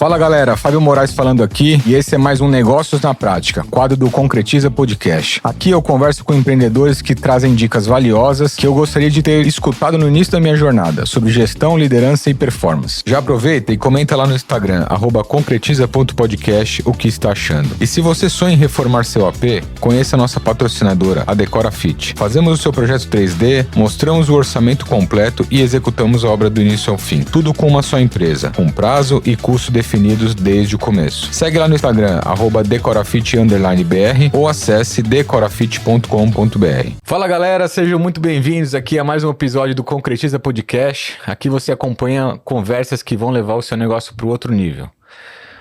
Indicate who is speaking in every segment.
Speaker 1: Fala galera, Fábio Moraes falando aqui e esse é mais um Negócios na Prática, quadro do Concretiza Podcast. Aqui eu converso com empreendedores que trazem dicas valiosas que eu gostaria de ter escutado no início da minha jornada, sobre gestão, liderança e performance. Já aproveita e comenta lá no Instagram, @concretiza.podcast, o que está achando. E se você sonha em reformar seu AP, conheça a nossa patrocinadora, a Decora Fit. Fazemos o seu projeto 3D, mostramos o orçamento completo e executamos a obra do início ao fim. Tudo com uma só empresa, com prazo e custo definidos desde o começo. Segue lá no Instagram, @decorafit_br ou acesse decorafit.com.br. Fala galera, sejam muito bem-vindos aqui a mais um episódio do Concretiza Podcast. Aqui você acompanha conversas que vão levar o seu negócio para o outro nível.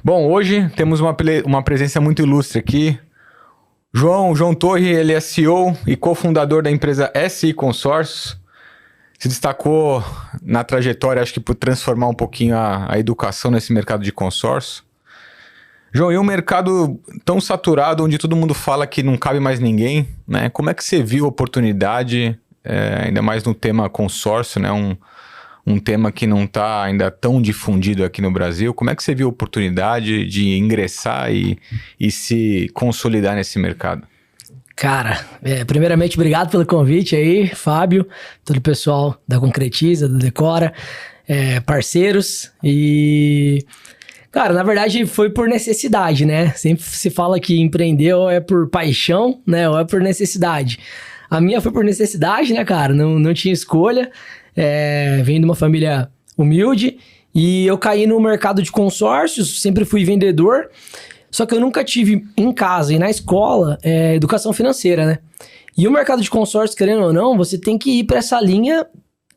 Speaker 1: Bom, hoje temos uma presença muito ilustre aqui. João Torre, ele é CEO e cofundador da empresa SI Consórcios. Se destacou na trajetória, acho que por transformar um pouquinho a educação nesse mercado de consórcio. João, e um mercado tão saturado, onde todo mundo fala que não cabe mais ninguém, né? Como é que você viu a oportunidade, ainda mais no tema consórcio, né? Um tema que não está ainda tão difundido aqui no Brasil. Como é que você viu a oportunidade de ingressar e se consolidar nesse mercado?
Speaker 2: Cara, primeiramente, obrigado pelo convite aí, Fábio, todo o pessoal da Concretiza, da Decora, parceiros. E, cara, na verdade foi por necessidade, né? Sempre se fala que empreender ou é por paixão, né? Ou é por necessidade. A minha foi por necessidade, né, cara? Não tinha escolha. Venho de uma família humilde e eu caí no mercado de consórcios, sempre fui vendedor. Só que eu nunca tive em casa e na escola educação financeira, né? E o mercado de consórcio, querendo ou não, você tem que ir para essa linha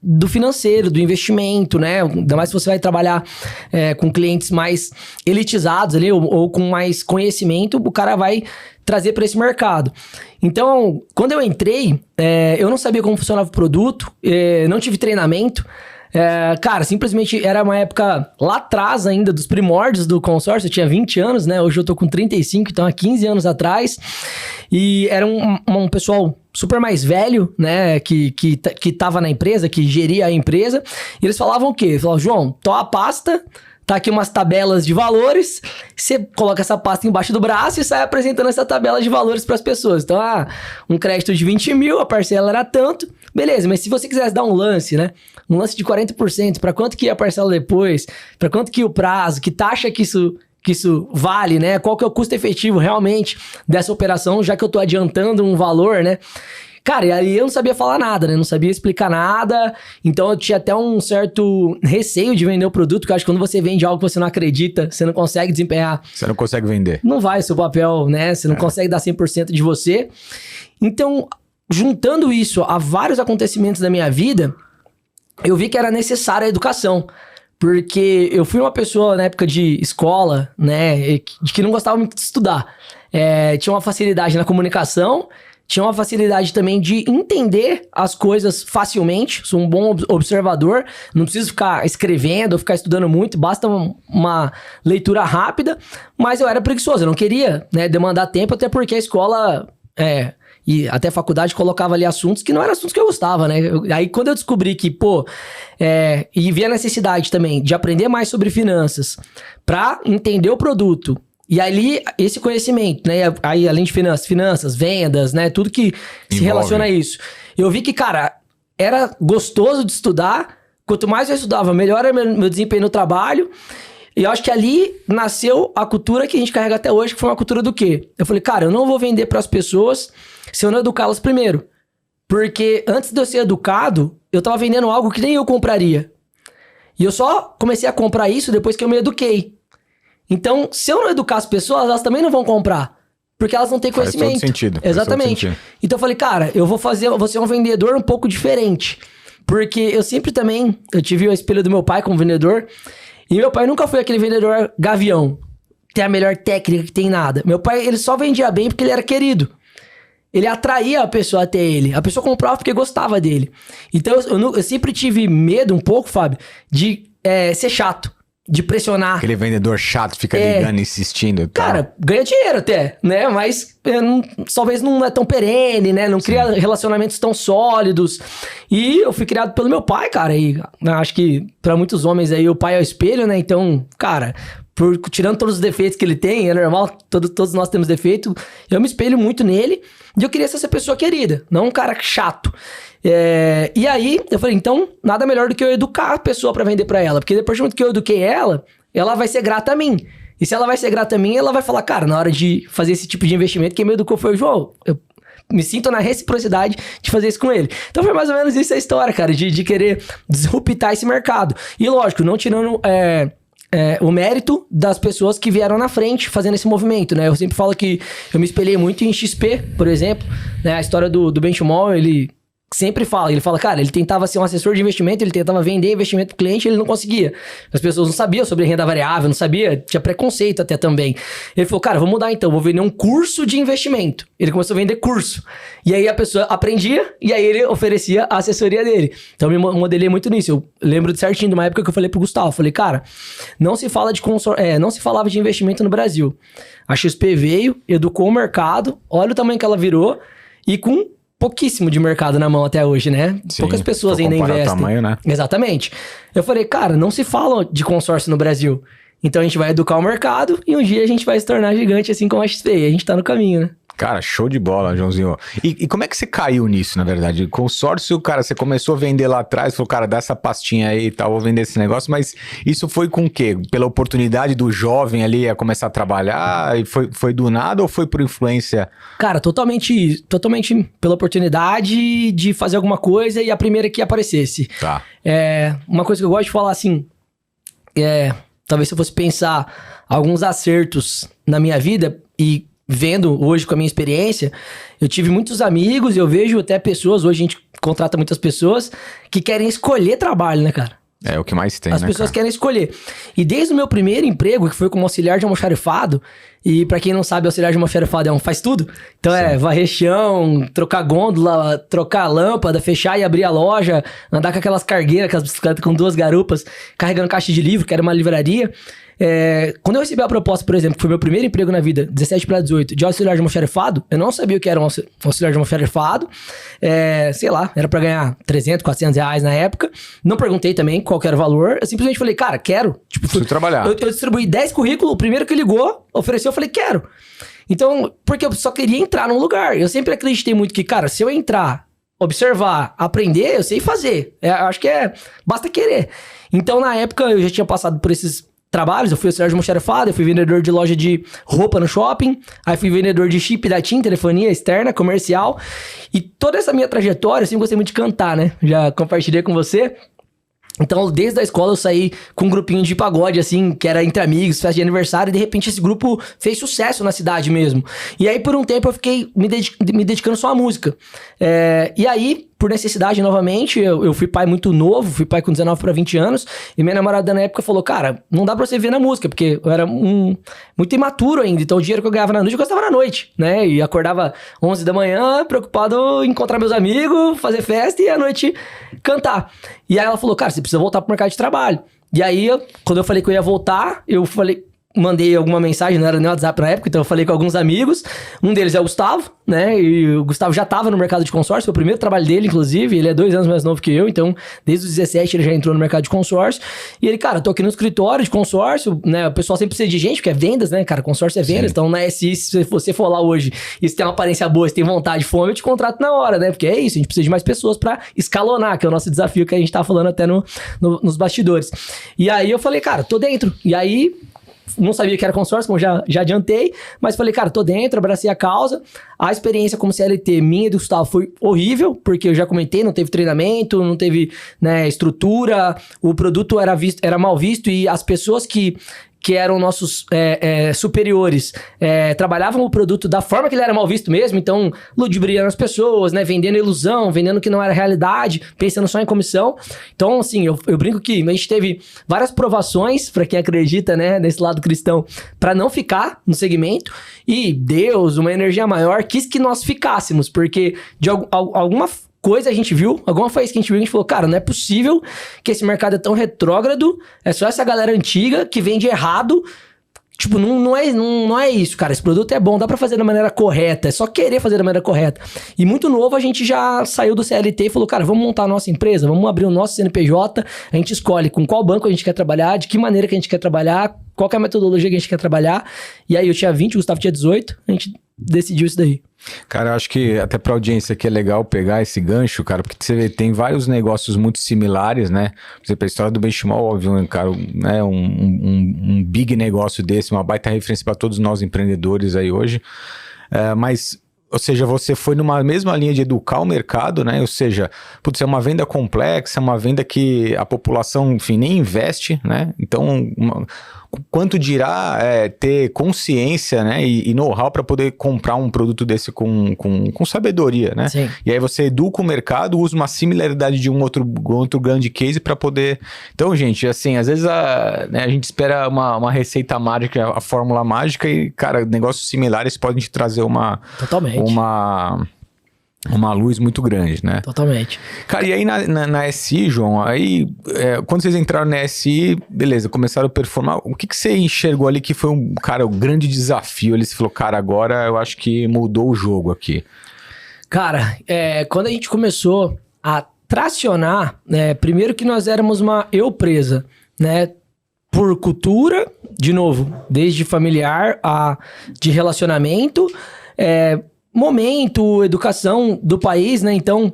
Speaker 2: do financeiro, do investimento, né? Ainda mais se você vai trabalhar com clientes mais elitizados ali ou com mais conhecimento, o cara vai trazer para esse mercado. Então, quando eu entrei, eu não sabia como funcionava o produto, não tive treinamento. Cara, simplesmente era uma época lá atrás ainda, dos primórdios do consórcio. Eu tinha 20 anos, né? Hoje eu tô com 35, então há 15 anos atrás. E era um pessoal super mais velho, né? Que tava na empresa, que geria a empresa. E eles falavam o quê? Eles falavam, João, toma a pasta, tá aqui umas tabelas de valores, você coloca essa pasta embaixo do braço e sai apresentando essa tabela de valores para as pessoas. Então, um crédito de 20 mil, a parcela era tanto, beleza, mas se você quisesse dar um lance, né? Um lance de 40%, para quanto que é a parcela depois? Para quanto que o prazo? Que taxa que isso vale, né? Qual que é o custo efetivo realmente dessa operação, já que eu tô adiantando um valor, né? Cara, e aí eu não sabia falar nada, né? Não sabia explicar nada. Então eu tinha até um certo receio de vender o produto, porque eu acho que quando você vende algo que você não acredita, você não consegue desempenhar.
Speaker 1: Você não consegue vender.
Speaker 2: Não vai o seu papel, né? Você não consegue dar 100% de você. Então, juntando isso a vários acontecimentos da minha vida, eu vi que era necessária a educação. Porque eu fui uma pessoa na época de escola, né? De que não gostava muito de estudar. Tinha uma facilidade na comunicação. Tinha uma facilidade também de entender as coisas facilmente. Sou um bom observador. Não preciso ficar escrevendo ou ficar estudando muito. Basta uma leitura rápida. Mas eu era preguiçoso. Eu não queria, né, demandar tempo. Até porque a escola e até a faculdade colocava ali assuntos que não eram assuntos que eu gostava, né? Aí quando eu descobri que, e vi a necessidade também de aprender mais sobre finanças para entender o produto. E ali, esse conhecimento, né? Aí, além de finanças, vendas, né? Tudo que se relaciona a isso. Eu vi que, cara, era gostoso de estudar. Quanto mais eu estudava, melhor era meu desempenho no trabalho. E eu acho que ali nasceu a cultura que a gente carrega até hoje, que foi uma cultura do quê? Eu falei, cara, eu não vou vender para as pessoas se eu não educá-las primeiro. Porque antes de eu ser educado, eu tava vendendo algo que nem eu compraria. E eu só comecei a comprar isso depois que eu me eduquei. Então, se eu não educar as pessoas, elas também não vão comprar. Porque elas não têm conhecimento.
Speaker 1: Faz todo sentido.
Speaker 2: Exatamente. Então eu falei, cara, eu vou ser um vendedor um pouco diferente. Porque eu sempre também, eu tive o espelho do meu pai como vendedor. E meu pai nunca foi aquele vendedor gavião. Tem a melhor técnica, que tem nada. Meu pai, ele só vendia bem porque ele era querido. Ele atraía a pessoa até ele. A pessoa comprava porque gostava dele. Então eu sempre tive medo um pouco, Fábio, de ser chato. De pressionar.
Speaker 1: Aquele vendedor chato, fica ligando, insistindo e tal.
Speaker 2: Cara, ganha dinheiro até, né? Mas talvez não é tão perene, né? Não cria relacionamentos tão sólidos. E eu fui criado pelo meu pai, cara. E acho que pra muitos homens aí o pai é o espelho, né? Então, cara, tirando todos os defeitos que ele tem, é normal, todos nós temos defeito, eu me espelho muito nele, e eu queria ser essa pessoa querida, não um cara chato. E aí, eu falei, então, nada melhor do que eu educar a pessoa pra vender pra ela, porque depois do momento que eu eduquei ela vai ser grata a mim. E se ela vai ser grata a mim, ela vai falar, cara, na hora de fazer esse tipo de investimento, quem me educou foi o João. Eu me sinto na reciprocidade de fazer isso com ele. Então foi mais ou menos isso a história, cara, de querer disruptar esse mercado. E lógico, não tirando o mérito das pessoas que vieram na frente fazendo esse movimento, né? Eu sempre falo que eu me espelhei muito em XP, por exemplo, né? A história do Benchimol, ele sempre fala, cara, ele tentava ser um assessor de investimento, ele tentava vender investimento pro cliente, ele não conseguia. As pessoas não sabiam sobre renda variável, não sabia, tinha preconceito até também. Ele falou, cara, vou mudar então, vou vender um curso de investimento. Ele começou a vender curso. E aí a pessoa aprendia, e aí ele oferecia a assessoria dele. Então eu me modelei muito nisso. Eu lembro certinho de uma época que eu falei pro Gustavo, falei, cara, não se falava de investimento no Brasil. A XP veio, educou o mercado, olha o tamanho que ela virou, e com pouquíssimo de mercado na mão até hoje, né?
Speaker 1: Sim,
Speaker 2: poucas pessoas ainda investem.
Speaker 1: O tamanho, né?
Speaker 2: Exatamente. Eu falei, cara, não se fala de consórcio no Brasil. Então a gente vai educar o mercado e um dia a gente vai se tornar gigante assim como a XP. E a gente tá no caminho, né?
Speaker 1: Cara, show de bola, Joãozinho. E como é que você caiu nisso, na verdade? Consórcio, cara, você começou a vender lá atrás, falou, cara, dá essa pastinha aí e tal, vou vender esse negócio, mas isso foi com o quê? Pela oportunidade do jovem ali a começar a trabalhar? E foi do nada ou foi por influência?
Speaker 2: Cara, totalmente pela oportunidade de fazer alguma coisa e a primeira que aparecesse.
Speaker 1: Tá.
Speaker 2: Uma coisa que eu gosto de falar assim, talvez se eu fosse pensar alguns acertos na minha vida e vendo hoje com a minha experiência, eu tive muitos amigos, eu vejo até pessoas, hoje a gente contrata muitas pessoas que querem escolher trabalho, né, cara?
Speaker 1: É o que mais tem,
Speaker 2: As pessoas querem escolher. E desde o meu primeiro emprego, que foi como auxiliar de almoxarifado, e pra quem não sabe, auxiliar de almoxarifado um faz tudo. Então Sim. Varrer chão, trocar gôndola, trocar lâmpada, fechar e abrir a loja, andar com aquelas cargueiras, aquelas bicicletas com 2 garupas, carregando caixa de livro, que era uma livraria. Quando eu recebi a proposta, por exemplo, que foi meu primeiro emprego na vida, 17 para 18, de auxiliar de almoxarifado, eu não sabia o que era um auxiliar de almoxarifado, sei lá, era pra ganhar 300, 400 reais na época, não perguntei também qual que era o valor, eu simplesmente falei, cara, quero. Tipo,
Speaker 1: preciso trabalhar.
Speaker 2: Eu distribuí 10 currículos, o primeiro que ligou, ofereceu, eu falei, quero. Então, porque eu só queria entrar num lugar, eu sempre acreditei muito que, cara, se eu entrar, observar, aprender, eu sei fazer, acho que basta querer. Então, na época, eu já tinha passado por esses trabalhos, eu fui auxiliar de almoxarifado, eu fui vendedor de loja de roupa no shopping, aí fui vendedor de chip da TIM, telefonia externa, comercial, e toda essa minha trajetória, eu sempre gostei muito de cantar, né? Já compartilhei com você. Então, desde a escola eu saí com um grupinho de pagode, assim, que era entre amigos, festa de aniversário, e de repente esse grupo fez sucesso na cidade mesmo. E aí, por um tempo, eu fiquei me dedicando só à música. E aí, por necessidade, novamente, eu fui pai muito novo, fui pai com 19 para 20 anos, e minha namorada na época falou, cara, não dá pra você viver na música, porque eu era muito imaturo ainda, então o dinheiro que eu ganhava na noite, eu gastava na noite, né? E acordava 11 da manhã, preocupado em encontrar meus amigos, fazer festa e à noite cantar. E aí ela falou, cara, você precisa voltar pro mercado de trabalho. E aí, quando eu falei que eu ia voltar, mandei alguma mensagem, não era nem WhatsApp na época, então eu falei com alguns amigos, um deles é o Gustavo, né, e o Gustavo já estava no mercado de consórcio, foi o primeiro trabalho dele, inclusive, ele é 2 anos mais novo que eu, então desde os 17 ele já entrou no mercado de consórcio, e ele, cara, tô aqui no escritório de consórcio, né, o pessoal sempre precisa de gente, porque é vendas, né, cara, consórcio é vendas, Sim. Então na SI, se você for lá hoje e se tem uma aparência boa, se tem vontade, fome, eu te contrato na hora, né, porque é isso, a gente precisa de mais pessoas pra escalonar, que é o nosso desafio que a gente tá falando até nos bastidores. E aí eu falei, cara, tô dentro, e aí não sabia que era consórcio, como já adiantei, mas falei, cara, tô dentro, abracei a causa. A experiência como CLT minha e do Gustavo foi horrível, porque eu já comentei, não teve treinamento, não teve, né, estrutura, o produto era mal visto e as pessoas que eram nossos superiores, trabalhavam o produto da forma que ele era mal visto mesmo, então ludibriando as pessoas, né, vendendo ilusão, vendendo que não era realidade, pensando só em comissão. Então, assim, eu brinco que a gente teve várias provações, pra quem acredita, né, nesse lado cristão, pra não ficar no segmento, e Deus, uma energia maior, quis que nós ficássemos, porque de alguma coisa a gente viu, alguma coisa que a gente falou, cara, não é possível que esse mercado é tão retrógrado, é só essa galera antiga que vende errado, Tipo, não é isso, cara. Esse produto é bom, dá pra fazer da maneira correta. É só querer fazer da maneira correta. E muito novo, a gente já saiu do CLT e falou, cara, vamos montar a nossa empresa, vamos abrir o nosso CNPJ. A gente escolhe com qual banco a gente quer trabalhar, de que maneira que a gente quer trabalhar, qual que é a metodologia que a gente quer trabalhar. E aí eu tinha 20, o Gustavo tinha 18, a gente decidiu isso daí.
Speaker 1: Cara, eu acho que até pra audiência aqui é legal pegar esse gancho, cara, porque você vê, tem vários negócios muito similares, né? Por exemplo, a história do Benchimol, óbvio, cara, né? Um big negócio desse, uma baita referência para todos nós empreendedores aí hoje. Mas, ou seja, você foi numa mesma linha de educar o mercado, né? Ou seja, putz, é uma venda complexa, é uma venda que a população, enfim, nem investe, né? Então, quanto dirá ter consciência, né, e know-how para poder comprar um produto desse com sabedoria, né?
Speaker 2: Sim.
Speaker 1: E aí você educa o mercado, usa uma similaridade de um outro grande case para poder... Então, gente, assim, às vezes a gente espera uma receita mágica, a fórmula mágica e, cara, negócios similares podem te trazer
Speaker 2: Totalmente.
Speaker 1: uma luz muito grande, né?
Speaker 2: Totalmente.
Speaker 1: Cara, e aí na SI, João, aí quando vocês entraram na SI, beleza, começaram a performar, o que você enxergou ali que foi o grande desafio? Ele falou, cara, agora eu acho que mudou o jogo aqui.
Speaker 2: Cara, quando a gente começou a tracionar, primeiro que nós éramos uma eu-presa, né? Por cultura, de novo, desde familiar a de relacionamento, momento, educação do país, né? Então,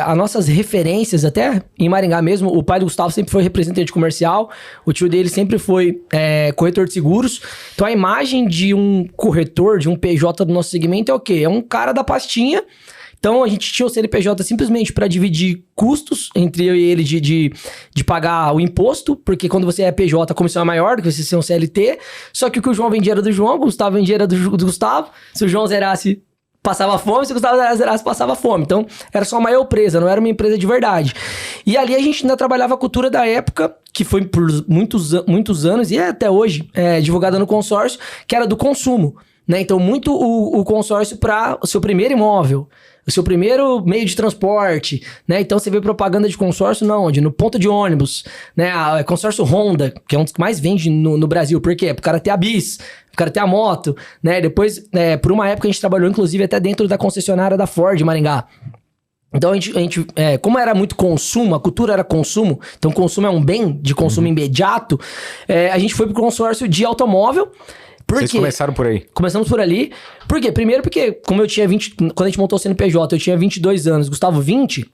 Speaker 2: as nossas referências, até em Maringá mesmo, o pai do Gustavo sempre foi representante comercial, o tio dele sempre foi corretor de seguros. Então, a imagem de um corretor, de um PJ do nosso segmento é o quê? É um cara da pastinha. Então, a gente tinha o CNPJ simplesmente para dividir custos entre eu e ele de pagar o imposto, porque quando você é PJ, a comissão é maior do que você ser um CLT. Só que o João vendia era do João, o Gustavo vendia era do Gustavo. Se o João zerasse, passava fome, se o Gustavo zerasse, passava fome. Então, era só uma empresa, não era uma empresa de verdade. E ali a gente ainda trabalhava a cultura da época, que foi por muitos anos, e até hoje, divulgada no consórcio, que era do consumo, né? Então, muito o consórcio para o seu primeiro imóvel, o seu primeiro meio de transporte, né? Então, você vê propaganda de consórcio onde? No ponto de ônibus, né? Consórcio Honda, que é um dos que mais vende no Brasil. Por quê? Pro cara ter a bis, pro cara ter a moto, né? Depois, por uma época, a gente trabalhou, inclusive, até dentro da concessionária da Ford, Maringá. Então, a gente como era muito consumo, a cultura era consumo, então consumo é um bem de consumo imediato, a gente foi pro consórcio de automóvel.
Speaker 1: Vocês começaram por aí?
Speaker 2: Começamos por ali. Por quê? Primeiro porque, como eu tinha 20... Quando a gente montou o CNPJ, eu tinha 22 anos, Gustavo 20.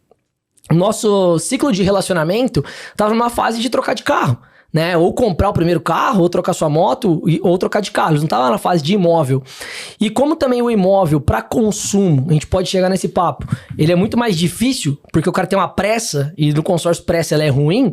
Speaker 2: O nosso ciclo de relacionamento tava numa fase de trocar de carro, né? Ou comprar o primeiro carro, ou trocar sua moto, ou trocar de carro. Eles não tava na fase de imóvel. E como também o imóvel, para consumo, a gente pode chegar nesse papo, ele é muito mais difícil, porque o cara tem uma pressa, e no consórcio pressa ela é ruim,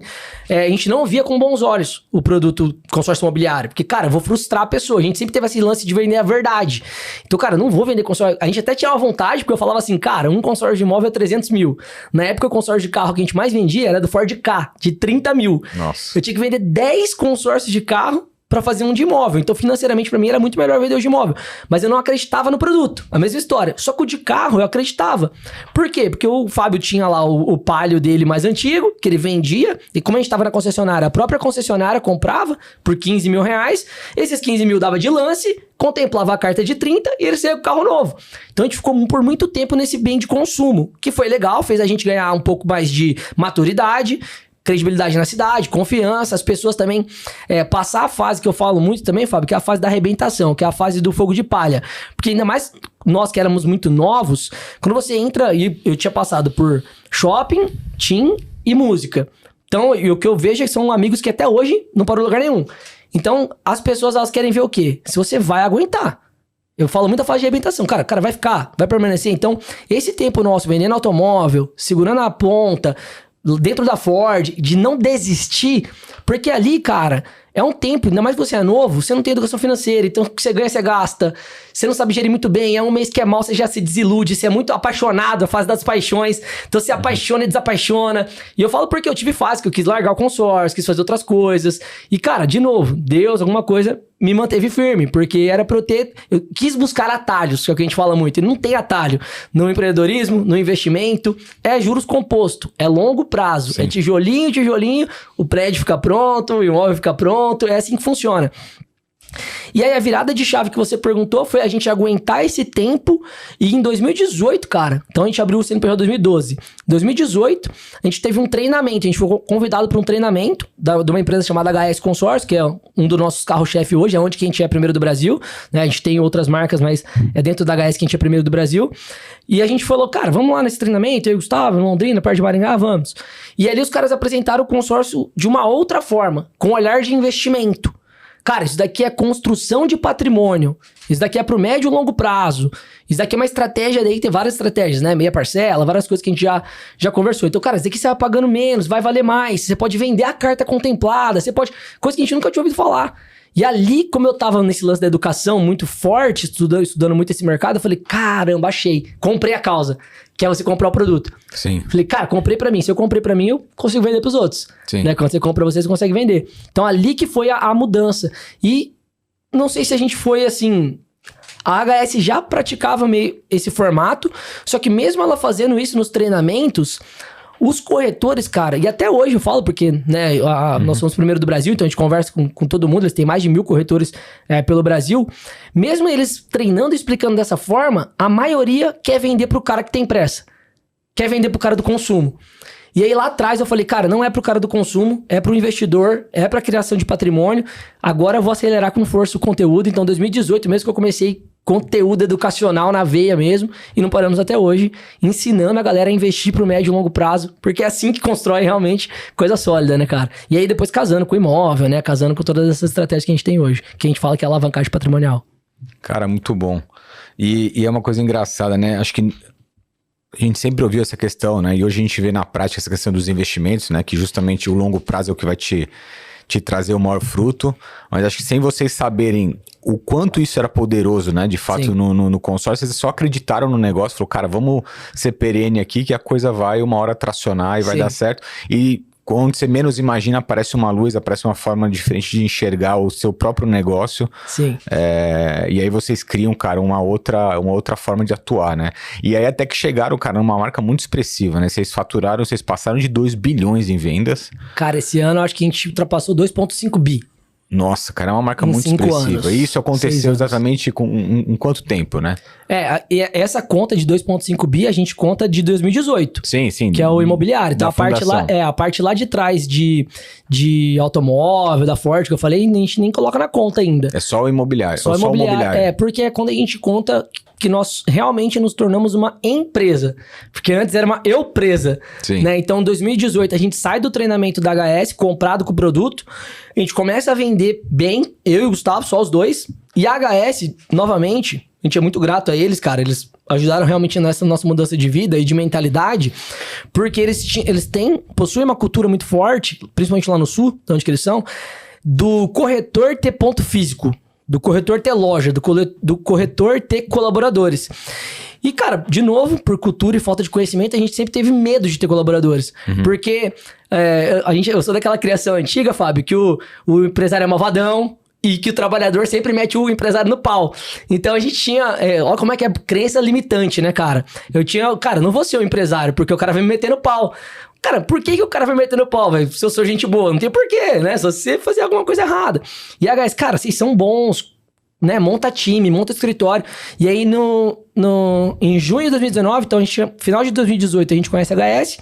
Speaker 2: a gente não via com bons olhos o produto consórcio imobiliário. Porque, cara, eu vou frustrar a pessoa. A gente sempre teve esse lance de vender a verdade. Então, cara, não vou vender consórcio. A gente até tinha uma vontade, porque eu falava assim, cara, um consórcio de imóvel é 300 mil. Na época, o consórcio de carro que a gente mais vendia era do Ford Ka, de 30 mil.
Speaker 1: Nossa.
Speaker 2: Eu tinha que vender 10 consórcios de carro para fazer um de imóvel. Então, financeiramente, para mim, era muito melhor vender o de imóvel. Mas eu não acreditava no produto. A mesma história. Só que o de carro eu acreditava. Por quê? Porque o Fábio tinha lá o Palio dele mais antigo, que ele vendia. E como a gente estava na concessionária, a própria concessionária comprava por 15 mil reais. Esses 15 mil dava de lance, contemplava a carta de 30 e ele saiu com o carro novo. Então, a gente ficou por muito tempo nesse bem de consumo, que foi legal, fez a gente ganhar um pouco mais de maturidade, credibilidade na cidade, confiança, as pessoas também passar a fase que eu falo muito também, Fábio, que é a fase da arrebentação, que é a fase do fogo de palha. Porque ainda mais nós que éramos muito novos, quando você entra, e eu tinha passado por shopping, team e música. Então, o que eu vejo é que são amigos que até hoje não parou em lugar nenhum. Então, as pessoas, elas querem ver o quê? Se você vai aguentar. Eu falo muito da fase de arrebentação. Cara, vai ficar, vai permanecer. Então, esse tempo nosso vendendo automóvel, segurando a ponta, dentro da Ford, de não desistir, porque ali, cara, é um tempo, ainda mais que você é novo, você não tem educação financeira, então o que você ganha, você gasta, você não sabe gerir muito bem, é um mês que é mal, você já se desilude, você é muito apaixonado, a fase das paixões, então você apaixona e desapaixona, e eu falo porque eu tive fase que eu quis largar o consórcio, quis fazer outras coisas, e cara, de novo, Deus, alguma coisa me manteve firme, porque era pra eu quis buscar atalhos, que é o que a gente fala muito, e não tem atalho no empreendedorismo, no investimento, é juros composto, é longo prazo,
Speaker 1: Sim.
Speaker 2: É tijolinho, o prédio fica pronto, o imóvel fica pronto, é assim que funciona. E aí a virada de chave que você perguntou foi a gente aguentar esse tempo. E em 2018, cara, então a gente abriu o CNPJ em 2012. Em 2018, a gente teve um treinamento. A gente foi convidado para um treinamento de uma empresa chamada HS Consórcio, que é um dos nossos carro-chefe hoje, é onde que a gente é primeiro do Brasil, né? A gente tem outras marcas, mas é dentro da HS que a gente é primeiro do Brasil. E a gente falou, cara, vamos lá nesse treinamento, eu e o Gustavo, em Londrina, perto de Maringá, vamos. E ali os caras apresentaram o consórcio de uma outra forma, com olhar de investimento. Cara, isso daqui é construção de patrimônio. Isso daqui é pro médio e longo prazo. Isso daqui é uma estratégia, daí tem várias estratégias, né? Meia parcela, várias coisas que a gente já conversou. Então, cara, isso daqui você vai pagando menos, vai valer mais. Você pode vender a carta contemplada, você pode... Coisa que a gente nunca tinha ouvido falar. E ali, como eu tava nesse lance da educação muito forte, estudando muito esse mercado, eu falei, caramba, achei. Comprei a causa, que é você comprar o produto.
Speaker 1: Sim.
Speaker 2: Falei, cara, comprei pra mim. Se eu comprei pra mim, eu consigo vender pros outros.
Speaker 1: Sim.
Speaker 2: Né? Quando você compra pra você consegue vender. Então, ali que foi a mudança. E não sei se a gente foi, assim... A HS já praticava meio esse formato, só que mesmo ela fazendo isso nos treinamentos... Os corretores, cara, e até hoje eu falo porque, né, nós somos o primeiro do Brasil, então a gente conversa com todo mundo, eles têm mais de 1.000 corretores pelo Brasil. Mesmo eles treinando e explicando dessa forma, a maioria quer vender pro cara que tem pressa. Quer vender pro cara do consumo. E aí lá atrás eu falei, cara, não é pro cara do consumo, é pro investidor, é pra criação de patrimônio. Agora eu vou acelerar com força o conteúdo. Então 2018 mesmo que eu comecei conteúdo educacional na veia mesmo, e não paramos até hoje, ensinando a galera a investir pro médio e longo prazo, porque é assim que constrói realmente coisa sólida, né, cara? E aí depois casando com o imóvel, né, casando com todas essas estratégias que a gente tem hoje, que a gente fala que é alavancagem patrimonial.
Speaker 1: Cara, muito bom. E é uma coisa engraçada, né? Acho que a gente sempre ouviu essa questão, né? E hoje a gente vê na prática essa questão dos investimentos, né? Que justamente o longo prazo é o que vai te trazer o maior fruto. Mas acho que sem vocês saberem o quanto isso era poderoso, né? De fato, no consórcio, vocês só acreditaram no negócio. Falou, cara, vamos ser perene aqui que a coisa vai uma hora tracionar e vai dar certo. E quando você menos imagina, aparece uma luz, aparece uma forma diferente de enxergar o seu próprio negócio.
Speaker 2: Sim.
Speaker 1: E aí vocês criam, cara, uma outra forma de atuar, né? E aí até que chegaram, cara, numa marca muito expressiva, né? Vocês passaram de 2 bilhões em vendas.
Speaker 2: Cara, esse ano eu acho que a gente ultrapassou 2,5 bi.
Speaker 1: Nossa, cara, é uma marca muito expressiva.
Speaker 2: Anos.
Speaker 1: E isso aconteceu exatamente em quanto tempo, né?
Speaker 2: Essa conta de 2,5 bi a gente conta de 2018.
Speaker 1: Sim.
Speaker 2: Que é o imobiliário. Então a parte lá de trás de automóvel, da Ford, que eu falei, a gente nem coloca na conta ainda.
Speaker 1: É só o imobiliário.
Speaker 2: Só o imobiliário. Porque é quando a gente conta que nós realmente nos tornamos uma empresa. Porque antes era uma eu-presa. Né? Então, em 2018, a gente sai do treinamento da HS, comprado com o produto, a gente começa a vender bem, eu e o Gustavo, só os dois. E a HS, novamente, a gente é muito grato a eles, cara. Eles ajudaram realmente nessa nossa mudança de vida e de mentalidade, porque eles possuem uma cultura muito forte, principalmente lá no sul, de onde que eles são, do corretor ter ponto físico, do corretor ter loja, do corretor ter colaboradores. E, cara, de novo, por cultura e falta de conhecimento, a gente sempre teve medo de ter colaboradores. Porque eu sou daquela criação antiga, Fábio, que o empresário é malvadão e que o trabalhador sempre mete o empresário no pau. Então a gente tinha... olha como é que é crença limitante, né, cara? Cara, não vou ser um empresário, porque o cara vai me meter no pau. Cara, por que o cara vai meter no pau, velho? Se eu sou gente boa, não tem porquê, né? Só se você fazer alguma coisa errada. E a guys, cara, vocês são bons, né? Monta time, monta escritório. E aí, em junho de 2019, então final de 2018, a gente conhece a HS.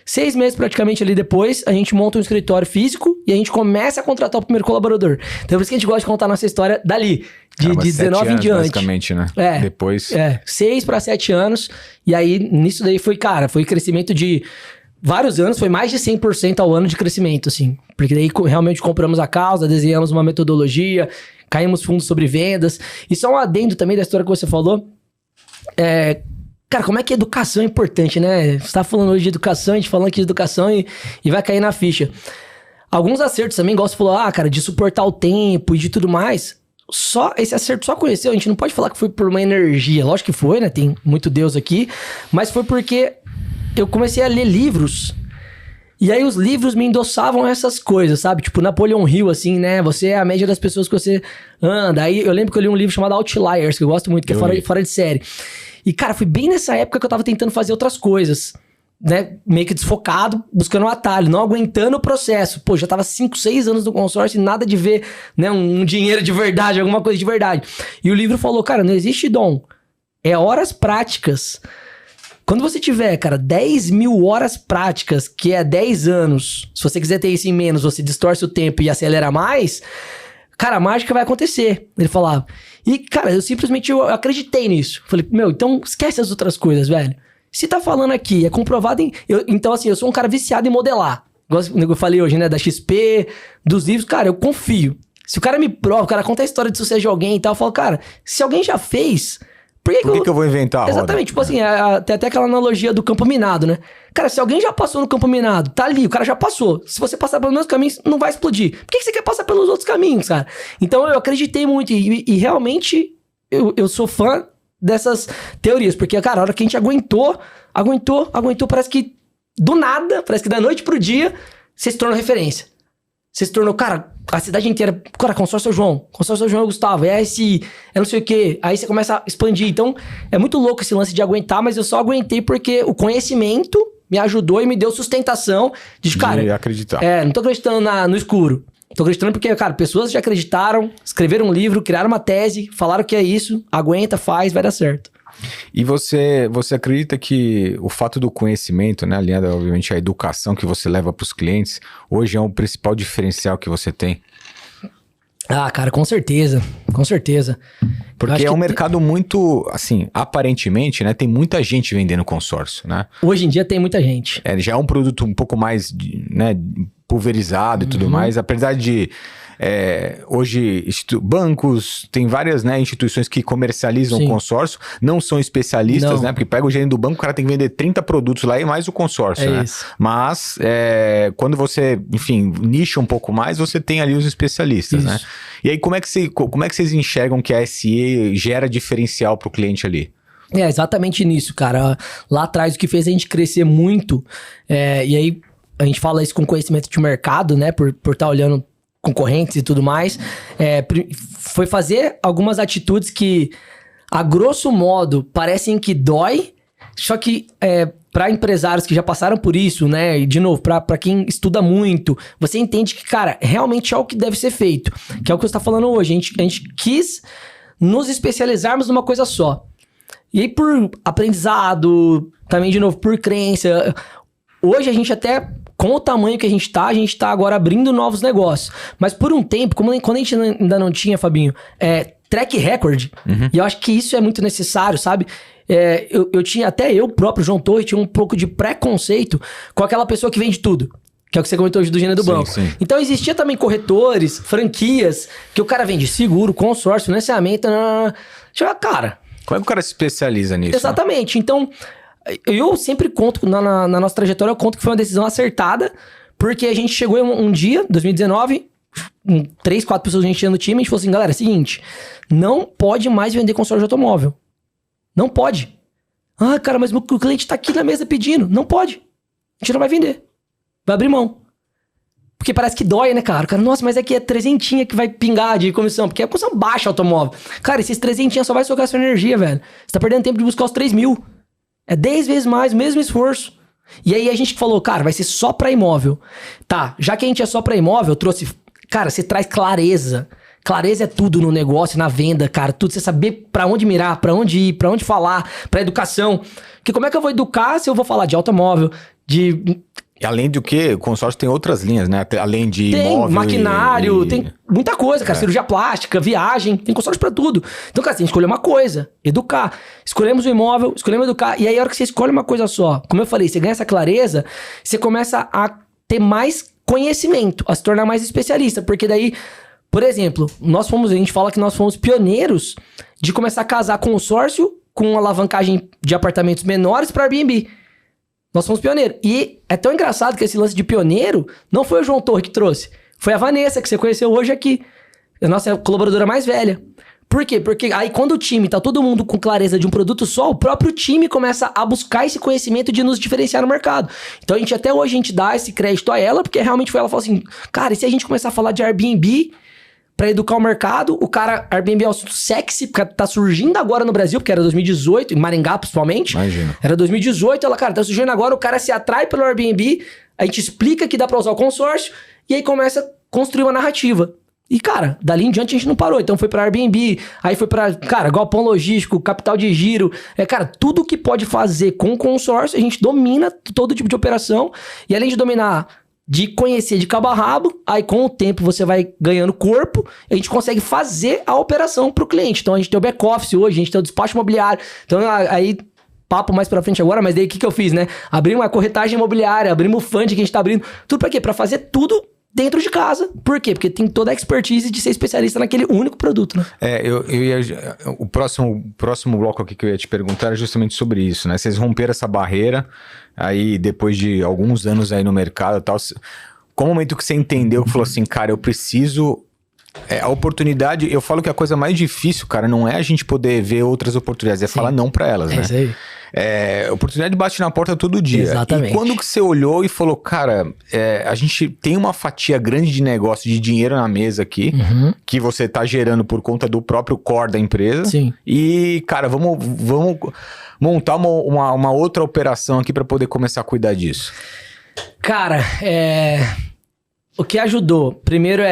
Speaker 2: 6 meses praticamente ali depois, a gente monta um escritório físico e a gente começa a contratar o primeiro colaborador. Então, por isso que a gente gosta de contar a nossa história dali, de 19 em diante.
Speaker 1: Basicamente, né? Depois...
Speaker 2: 6 para 7 anos. E aí, nisso daí foi crescimento de... vários anos, foi mais de 100% ao ano de crescimento, assim. Porque daí realmente compramos a causa, desenhamos uma metodologia, caímos fundos sobre vendas. E só um adendo também da história que você falou. Cara, como é que a educação é importante, né? Você tá falando hoje de educação, a gente falando aqui de educação e vai cair na ficha. Alguns acertos também, igual você falou, cara, de suportar o tempo e de tudo mais. Esse acerto só conheceu, a gente não pode falar que foi por uma energia. Lógico que foi, né? Tem muito Deus aqui. Mas foi porque... eu comecei a ler livros, e aí os livros me endossavam essas coisas, sabe? Tipo, Napoleon Hill, assim, né? Você é a média das pessoas que você anda. Aí eu lembro que eu li um livro chamado Outliers, que eu gosto muito, que é fora de série. E, cara, foi bem nessa época que eu tava tentando fazer outras coisas. né, meio que desfocado, buscando um atalho, não aguentando o processo. Pô, já tava 5, 6 anos no consórcio e nada de ver, né, um dinheiro de verdade, alguma coisa de verdade. E o livro falou, cara, não existe dom. É horas práticas. Quando você tiver, cara, 10 mil horas práticas, que é 10 anos, se você quiser ter isso em menos, você distorce o tempo e acelera mais, cara, a mágica vai acontecer. Ele falava. E, cara, eu simplesmente acreditei nisso. Falei, meu, então esquece as outras coisas, velho. Se tá falando aqui, é comprovado em... então, assim, eu sou um cara viciado em modelar. Igual eu falei hoje, né, da XP, dos livros, cara, eu confio. Se o cara me prova, o cara conta a história de sucesso de alguém e tal, eu falo, cara, se alguém já fez... Por que
Speaker 1: eu vou inventar a roda?
Speaker 2: Exatamente, tipo assim, tem até aquela analogia do campo minado, né? Cara, se alguém já passou no campo minado, tá ali, o cara já passou. Se você passar pelos meus caminhos, não vai explodir. Por que você quer passar pelos outros caminhos, cara? Então eu acreditei muito e realmente eu sou fã dessas teorias. Porque, cara, a hora que a gente aguentou, parece que do nada, parece que da noite pro dia, você se tornou referência. Você se tornou, cara, a cidade inteira, cara, consórcio João é Gustavo, é SI, é não sei o quê. Aí você começa a expandir. Então, é muito louco esse lance de aguentar, mas eu só aguentei porque o conhecimento me ajudou e me deu sustentação de cara...
Speaker 1: acreditar.
Speaker 2: Não tô acreditando no escuro. Tô acreditando porque, cara, pessoas já acreditaram, escreveram um livro, criaram uma tese, falaram que é isso, aguenta, faz, vai dar certo.
Speaker 1: E você acredita que o fato do conhecimento, né, alinhado obviamente à educação que você leva para os clientes, hoje é o principal diferencial que você tem?
Speaker 2: Ah, cara, com certeza.
Speaker 1: Porque é um mercado muito, assim, aparentemente, né, tem muita gente vendendo consórcio, né?
Speaker 2: Hoje em dia tem muita gente.
Speaker 1: Já é um produto um pouco mais, né, pulverizado e tudo mais, apesar de... hoje bancos, tem várias, né, instituições que comercializam o consórcio, não são especialistas, né, porque pega o gerente do banco, o cara tem que vender 30 produtos lá e mais o consórcio, né? Isso. Mas quando você, enfim, nicha um pouco mais, você tem ali os especialistas, né? E aí como é que vocês enxergam que a SE gera diferencial para o cliente ali?
Speaker 2: É exatamente nisso, cara. Lá atrás o que fez a gente crescer muito, e aí a gente fala isso com conhecimento de mercado, né, por estar olhando concorrentes e tudo mais, foi fazer algumas atitudes que, a grosso modo, parecem que dói, só que para empresários que já passaram por isso, né, e de novo, para quem estuda muito, você entende que, cara, realmente é o que deve ser feito, que é o que você está falando hoje. A gente quis nos especializarmos numa coisa só. E aí, por aprendizado, também, de novo, por crença, hoje a gente até... Com o tamanho que a gente tá agora abrindo novos negócios. Mas por um tempo, quando a gente ainda não tinha, Fabinho, track record, e eu acho que isso é muito necessário, sabe? Eu tinha, até eu próprio, João Torre, tinha um pouco de preconceito com aquela pessoa que vende tudo. Que é o que você comentou hoje do gênero do banco. Sim. Então existia também corretores, franquias, que o cara vende seguro, consórcio, financiamento, cara...
Speaker 1: Como é que o cara se especializa nisso?
Speaker 2: Exatamente. Né? Então... Eu sempre conto, na nossa trajetória, eu conto que foi uma decisão acertada, porque a gente chegou um dia, 2019, 3, 4 pessoas a gente tinha no time, a gente falou assim, galera, é o seguinte, não pode mais vender consórcio de automóvel. Não pode. Ah, cara, mas o cliente tá aqui na mesa pedindo. Não pode. A gente não vai vender. Vai abrir mão. Porque parece que dói, né, cara? Cara, nossa, mas é que é 300 que vai pingar de comissão, porque é comissão baixa automóvel. Cara, esses 300 só vai socar a sua energia, velho. Você tá perdendo tempo de buscar os 3 mil. É 10 vezes mais, o mesmo esforço. E aí a gente falou, cara, vai ser só pra imóvel. Tá, já que a gente é só pra imóvel, eu trouxe... Cara, você traz clareza. Clareza é tudo no negócio, na venda, cara. Tudo, você saber pra onde mirar, pra onde ir, pra onde falar, pra educação. Porque como é que eu vou educar se eu vou falar de automóvel, de...
Speaker 1: Além do que, o consórcio tem outras linhas, né? Além de imóvel...
Speaker 2: Tem maquinário, tem muita coisa, cara. Cirurgia plástica, viagem, tem consórcio pra tudo. Então, cara, você tem que escolher uma coisa, educar. Escolhemos o imóvel, escolhemos educar. E aí, a hora que você escolhe uma coisa só, como eu falei, você ganha essa clareza, você começa a ter mais conhecimento, a se tornar mais especialista. Porque daí, por exemplo, a gente fala que nós fomos pioneiros de começar a casar consórcio com alavancagem de apartamentos menores para Airbnb. Nós fomos pioneiros. E é tão engraçado que esse lance de pioneiro não foi o João Torre que trouxe. Foi a Vanessa, que você conheceu hoje aqui. A nossa colaboradora mais velha. Por quê? Porque aí quando o time tá todo mundo com clareza de um produto só, o próprio time começa a buscar esse conhecimento de nos diferenciar no mercado. Então até hoje a gente dá esse crédito a ela, porque realmente foi ela que falou assim, cara, e se a gente começar a falar de Airbnb pra educar o mercado. O cara, Airbnb é um assunto sexy, porque tá surgindo agora no Brasil, porque era 2018, em Maringá principalmente.
Speaker 1: Imagina.
Speaker 2: Era 2018, ela, cara, tá surgindo agora, o cara se atrai pelo Airbnb, a gente explica que dá pra usar o consórcio, e aí começa a construir uma narrativa. E, cara, dali em diante a gente não parou. Então foi pra Airbnb, aí foi pra, cara, galpão logístico, capital de giro. Cara, tudo que pode fazer com consórcio, a gente domina todo tipo de operação. E além de dominar, de conhecer de cabo a rabo, aí com o tempo você vai ganhando corpo, a gente consegue fazer a operação pro cliente. Então a gente tem o back-office hoje, a gente tem o despacho imobiliário. Então aí... papo mais pra frente agora, mas daí o que eu fiz, né? Abrimos uma corretagem imobiliária, abrimos o fund que a gente tá abrindo. Tudo pra quê? Pra fazer tudo dentro de casa. Por quê? Porque tem toda a expertise de ser especialista naquele único produto, né?
Speaker 1: O próximo bloco aqui que eu ia te perguntar era justamente sobre isso, né? Vocês romperam essa barreira, aí depois de alguns anos aí no mercado e tal, qual o momento que você entendeu que falou assim, cara, eu preciso... a oportunidade, eu falo que a coisa mais difícil, cara, não é a gente poder ver outras oportunidades, é falar não pra elas, né?
Speaker 2: Isso aí.
Speaker 1: Oportunidade bate na porta todo dia.
Speaker 2: Exatamente.
Speaker 1: E quando que você olhou e falou, cara, a gente tem uma fatia grande de negócio, de dinheiro na mesa aqui, que você tá gerando por conta do próprio core da empresa.
Speaker 2: Sim.
Speaker 1: E, cara, vamos montar uma outra operação aqui pra poder começar a cuidar disso.
Speaker 2: Cara, o que ajudou, primeiro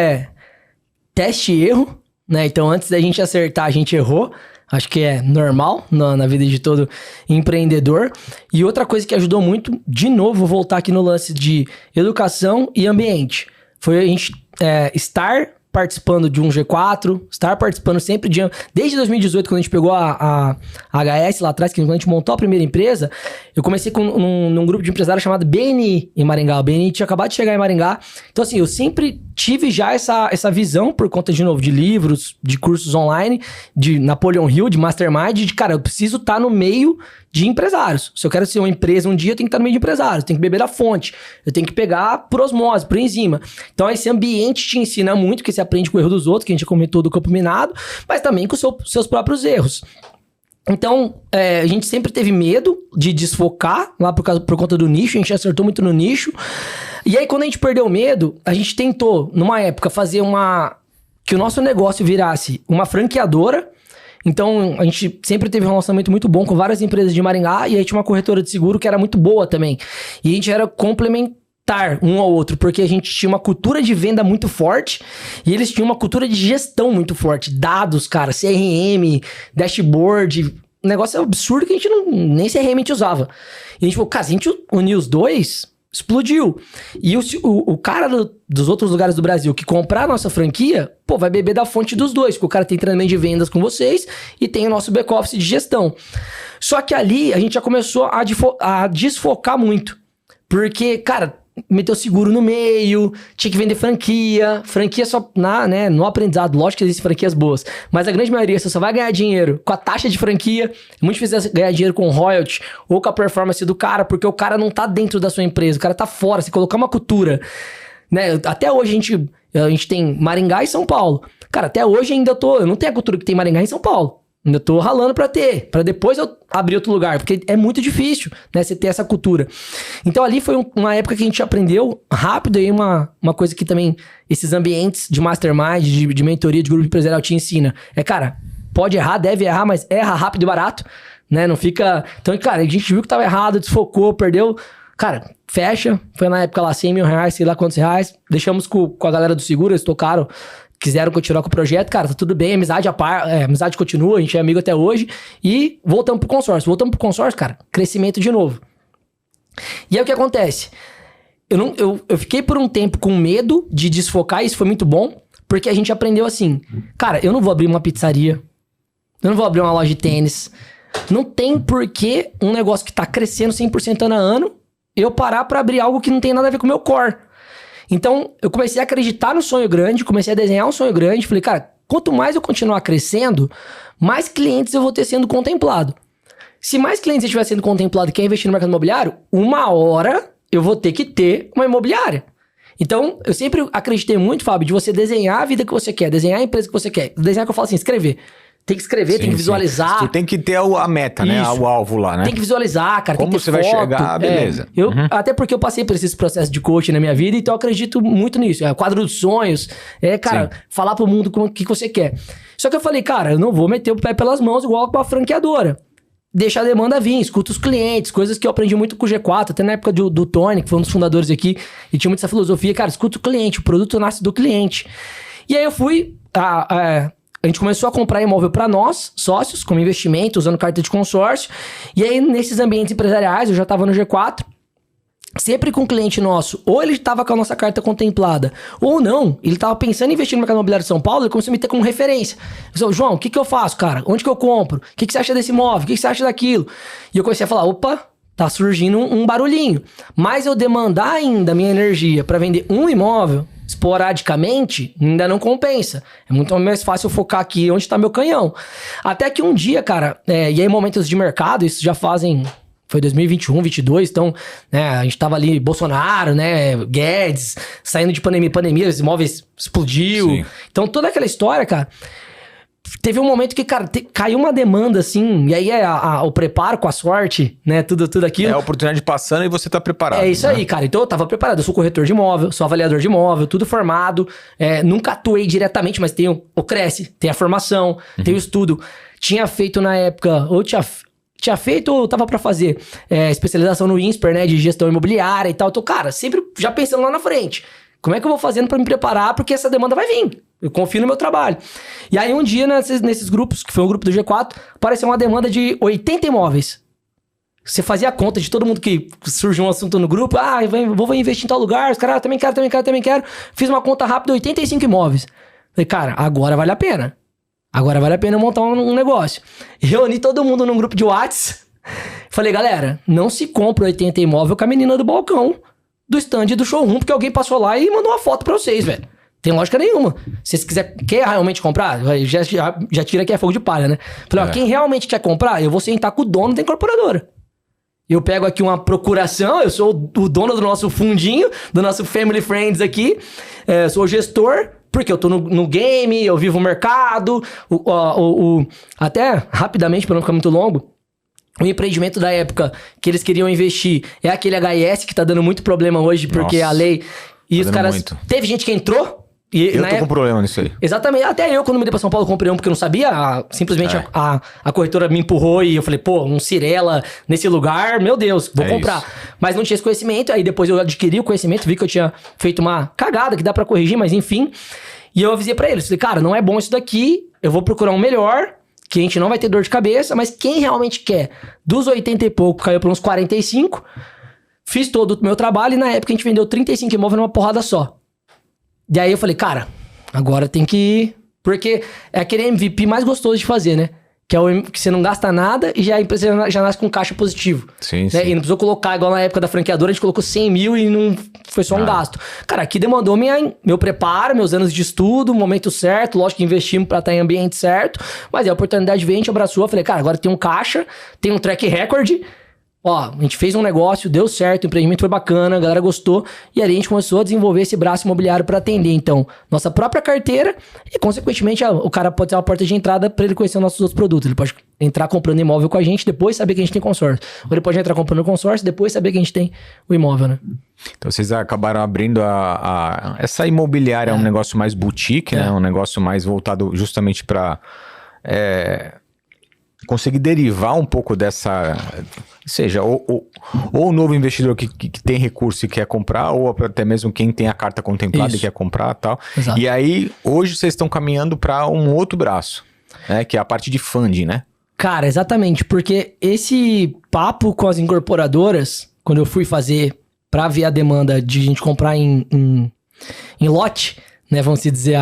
Speaker 2: teste e erro, né? Então, antes da gente acertar, a gente errou. Acho que é normal na vida de todo empreendedor. E outra coisa que ajudou muito, de novo, vou voltar aqui no lance de educação e ambiente. Foi a gente estar participando de um G4, estar participando sempre de... Desde 2018, quando a gente pegou a HS lá atrás, quando a gente montou a primeira empresa, eu comecei num grupo de empresários chamado BNI em Maringá. O BNI tinha acabado de chegar em Maringá. Então, assim, eu sempre tive já essa visão, por conta, de novo, de livros, de cursos online, de Napoleon Hill, de Mastermind, de, cara, eu preciso estar no meio de empresários. Se eu quero ser uma empresa um dia, eu tenho que estar no meio de empresários, eu tenho que beber da fonte, eu tenho que pegar por osmose, por enzima. Então, esse ambiente te ensina muito, porque você aprende com o erro dos outros, que a gente já comentou do campo minado, mas também com seus próprios erros. Então, a gente sempre teve medo de desfocar lá por conta do nicho, a gente acertou muito no nicho. E aí, quando a gente perdeu o medo, a gente tentou, numa época, fazer que o nosso negócio virasse uma franqueadora. Então, a gente sempre teve um relacionamento muito bom com várias empresas de Maringá, e aí tinha uma corretora de seguro que era muito boa também. E a gente era complementar um ao outro, porque a gente tinha uma cultura de venda muito forte, e eles tinham uma cultura de gestão muito forte. Dados, cara, CRM, dashboard, um negócio absurdo que a gente nem CRM a gente usava. E a gente falou, cara, se a gente unir os dois, explodiu. E o cara dos outros lugares do Brasil que comprar a nossa franquia, pô, vai beber da fonte dos dois, porque o cara tem treinamento de vendas com vocês e tem o nosso back-office de gestão. Só que ali a gente já começou a desfocar muito. Porque, cara, meteu seguro no meio, tinha que vender franquia só no aprendizado. Lógico que existem franquias boas, mas a grande maioria você só vai ganhar dinheiro com a taxa de franquia. É muito difícil ganhar dinheiro com royalty ou com a performance do cara, porque o cara não tá dentro da sua empresa, o cara tá fora. Se colocar uma cultura, né? Até hoje a gente tem Maringá e São Paulo. Cara, até hoje eu não tenho a cultura que tem Maringá e São Paulo. Ainda tô ralando pra depois eu abrir outro lugar, porque é muito difícil, né, você ter essa cultura. Então ali foi uma época que a gente aprendeu rápido, aí uma coisa que também esses ambientes de mastermind, de mentoria, de grupo empresarial te ensina. Cara, pode errar, deve errar, mas erra rápido e barato, né, não fica... Então, cara, a gente viu que tava errado, desfocou, perdeu... Cara, fecha, foi na época lá 100 mil reais, sei lá quantos reais, deixamos com a galera do seguro, eles tocaram, quiseram continuar com o projeto, cara, tá tudo bem, amizade continua, a gente é amigo até hoje, e voltamos pro consórcio, cara, crescimento de novo. E aí o que acontece? Eu fiquei por um tempo com medo de desfocar, isso foi muito bom, porque a gente aprendeu assim, cara, eu não vou abrir uma pizzaria, eu não vou abrir uma loja de tênis, não tem porquê um negócio que tá crescendo 100% ano a ano, eu parar pra abrir algo que não tem nada a ver com o meu core. Então, eu comecei a acreditar no sonho grande, comecei a desenhar um sonho grande. Falei, cara, quanto mais eu continuar crescendo, mais clientes eu vou ter sendo contemplado. Se mais clientes eu estiver sendo contemplado e quer investir no mercado imobiliário, uma hora eu vou ter que ter uma imobiliária. Então, eu sempre acreditei muito, Fábio, de você desenhar a vida que você quer, desenhar a empresa que você quer. Desenhar que eu falo assim, escrever. Tem que escrever, tem que visualizar.
Speaker 1: Tu tem que ter a meta, né? O alvo lá, né?
Speaker 2: Tem que visualizar, cara.
Speaker 1: Como
Speaker 2: tem que ter
Speaker 1: você
Speaker 2: foto.
Speaker 1: vai chegar, beleza.
Speaker 2: Até porque eu passei por esses processos de coaching na minha vida, então eu acredito muito nisso. Quadro dos sonhos. Cara, falar pro mundo o que você quer. Só que eu falei, cara, eu não vou meter o pé pelas mãos igual com a franqueadora. Deixa a demanda vir, escuta os clientes, coisas que eu aprendi muito com o G4, até na época do Tony, que foi um dos fundadores aqui, e tinha muito essa filosofia, cara, escuta o cliente, o produto nasce do cliente. E aí eu fui... A gente começou a comprar imóvel para nós, sócios, como investimento, usando carta de consórcio. E aí, nesses ambientes empresariais, eu já estava no G4, sempre com um cliente nosso, ou ele estava com a nossa carta contemplada, ou não, ele estava pensando em investir no mercado imobiliário de São Paulo, ele começou a me ter como referência. Eu falei, João, o que eu faço, cara? Onde que eu compro? O que você acha desse imóvel? O que você acha daquilo? E eu comecei a falar, opa, tá surgindo um barulhinho. Mas eu demandar ainda a minha energia para vender um imóvel... esporadicamente, ainda não compensa. É muito mais fácil eu focar aqui onde está meu canhão. Até que um dia, cara, e aí momentos de mercado, isso já fazem... Foi 2021, 2022, então, né, a gente tava ali, Bolsonaro, né, Guedes, saindo de pandemia, os imóveis explodiu. Sim. Então, toda aquela história, cara... Teve um momento que, cara, caiu uma demanda, assim, e aí o preparo com a sorte, né, tudo aquilo.
Speaker 1: É a oportunidade passando e você tá preparado.
Speaker 2: É isso, né? Aí, cara. Então eu tava preparado. Eu sou corretor de imóvel, sou avaliador de imóvel, tudo formado. Nunca atuei diretamente, mas tenho o Cresce, tem a formação, tem o estudo. Tinha feito na época, ou tinha feito ou tava pra fazer especialização no INSPER, né, de gestão imobiliária e tal. Então, cara, sempre já pensando lá na frente. Como é que eu vou fazendo pra me preparar? Porque essa demanda vai vir. Eu confio no meu trabalho. E aí, um dia, nesses grupos, que foi um grupo do G4, apareceu uma demanda de 80 imóveis. Você fazia a conta de todo mundo que surgiu um assunto no grupo. Vou investir em tal lugar. Os caras, também quero. Fiz uma conta rápida, 85 imóveis. Falei, cara, agora vale a pena. Agora vale a pena eu montar um negócio. Reuni todo mundo num grupo de WhatsApp. Falei, galera, não se compra 80 imóveis com a menina do balcão do stand do showroom, porque alguém passou lá e mandou uma foto pra vocês, velho. Tem lógica nenhuma. Se você quer realmente comprar, já tira aqui a fogo de palha, né? Falei, quem realmente quer comprar, eu vou sentar com o dono da incorporadora. Eu pego aqui uma procuração, eu sou o dono do nosso fundinho, do nosso Family Friends aqui, sou o gestor, porque eu tô no game, eu vivo o mercado, até rapidamente, para não ficar muito longo, o empreendimento da época que eles queriam investir é aquele HS que tá dando muito problema hoje, porque a lei... E os caras... Muito. Teve gente que entrou...
Speaker 1: Eu tô com problema nisso aí.
Speaker 2: Exatamente. Até eu, quando me dei pra São Paulo, comprei um porque eu não sabia. Simplesmente a corretora me empurrou e eu falei, pô, um Cirela nesse lugar, meu Deus, vou comprar. Isso. Mas não tinha esse conhecimento. Aí depois eu adquiri o conhecimento, vi que eu tinha feito uma cagada que dá pra corrigir, mas enfim. E eu avisei pra eles. Falei, cara, não é bom isso daqui. Eu vou procurar um melhor, que a gente não vai ter dor de cabeça, mas quem realmente quer, dos 80 e pouco, caiu pra uns 45. Fiz todo o meu trabalho e na época a gente vendeu 35 imóveis numa porrada só. E aí eu falei, cara, agora tem que ir. Porque é aquele MVP mais gostoso de fazer, né? Que é o que você não gasta nada e a empresa já nasce com caixa positivo.
Speaker 1: Sim,
Speaker 2: né?
Speaker 1: sim. E
Speaker 2: não precisou colocar, igual na época da franqueadora, a gente colocou 100 mil e não foi só um gasto. Cara, aqui demandou meu preparo, meus anos de estudo, momento certo. Lógico que investimos pra estar em ambiente certo. Mas a oportunidade veio, a gente abraçou. Eu falei, cara, agora tem um caixa, tem um track record. Ó, a gente fez um negócio, deu certo, o empreendimento foi bacana, a galera gostou. E aí a gente começou a desenvolver esse braço imobiliário para atender, então, nossa própria carteira. E, consequentemente, o cara pode ter uma porta de entrada para ele conhecer nossos outros produtos. Ele pode entrar comprando imóvel com a gente, depois saber que a gente tem consórcio. Ou ele pode entrar comprando consórcio, depois saber que a gente tem o imóvel, né?
Speaker 1: Então, vocês acabaram abrindo essa imobiliária, um negócio mais boutique, né? Um negócio mais voltado justamente para... conseguir derivar um pouco dessa... Seja, ou o novo investidor que tem recurso e quer comprar, ou até mesmo quem tem a carta contemplada e quer comprar e tal. Exato. E aí, hoje vocês estão caminhando para um outro braço, né? Que é a parte de funding, né?
Speaker 2: Cara, exatamente. Porque esse papo com as incorporadoras, quando eu fui fazer para ver a demanda de a gente comprar em lote, né? Vamos dizer,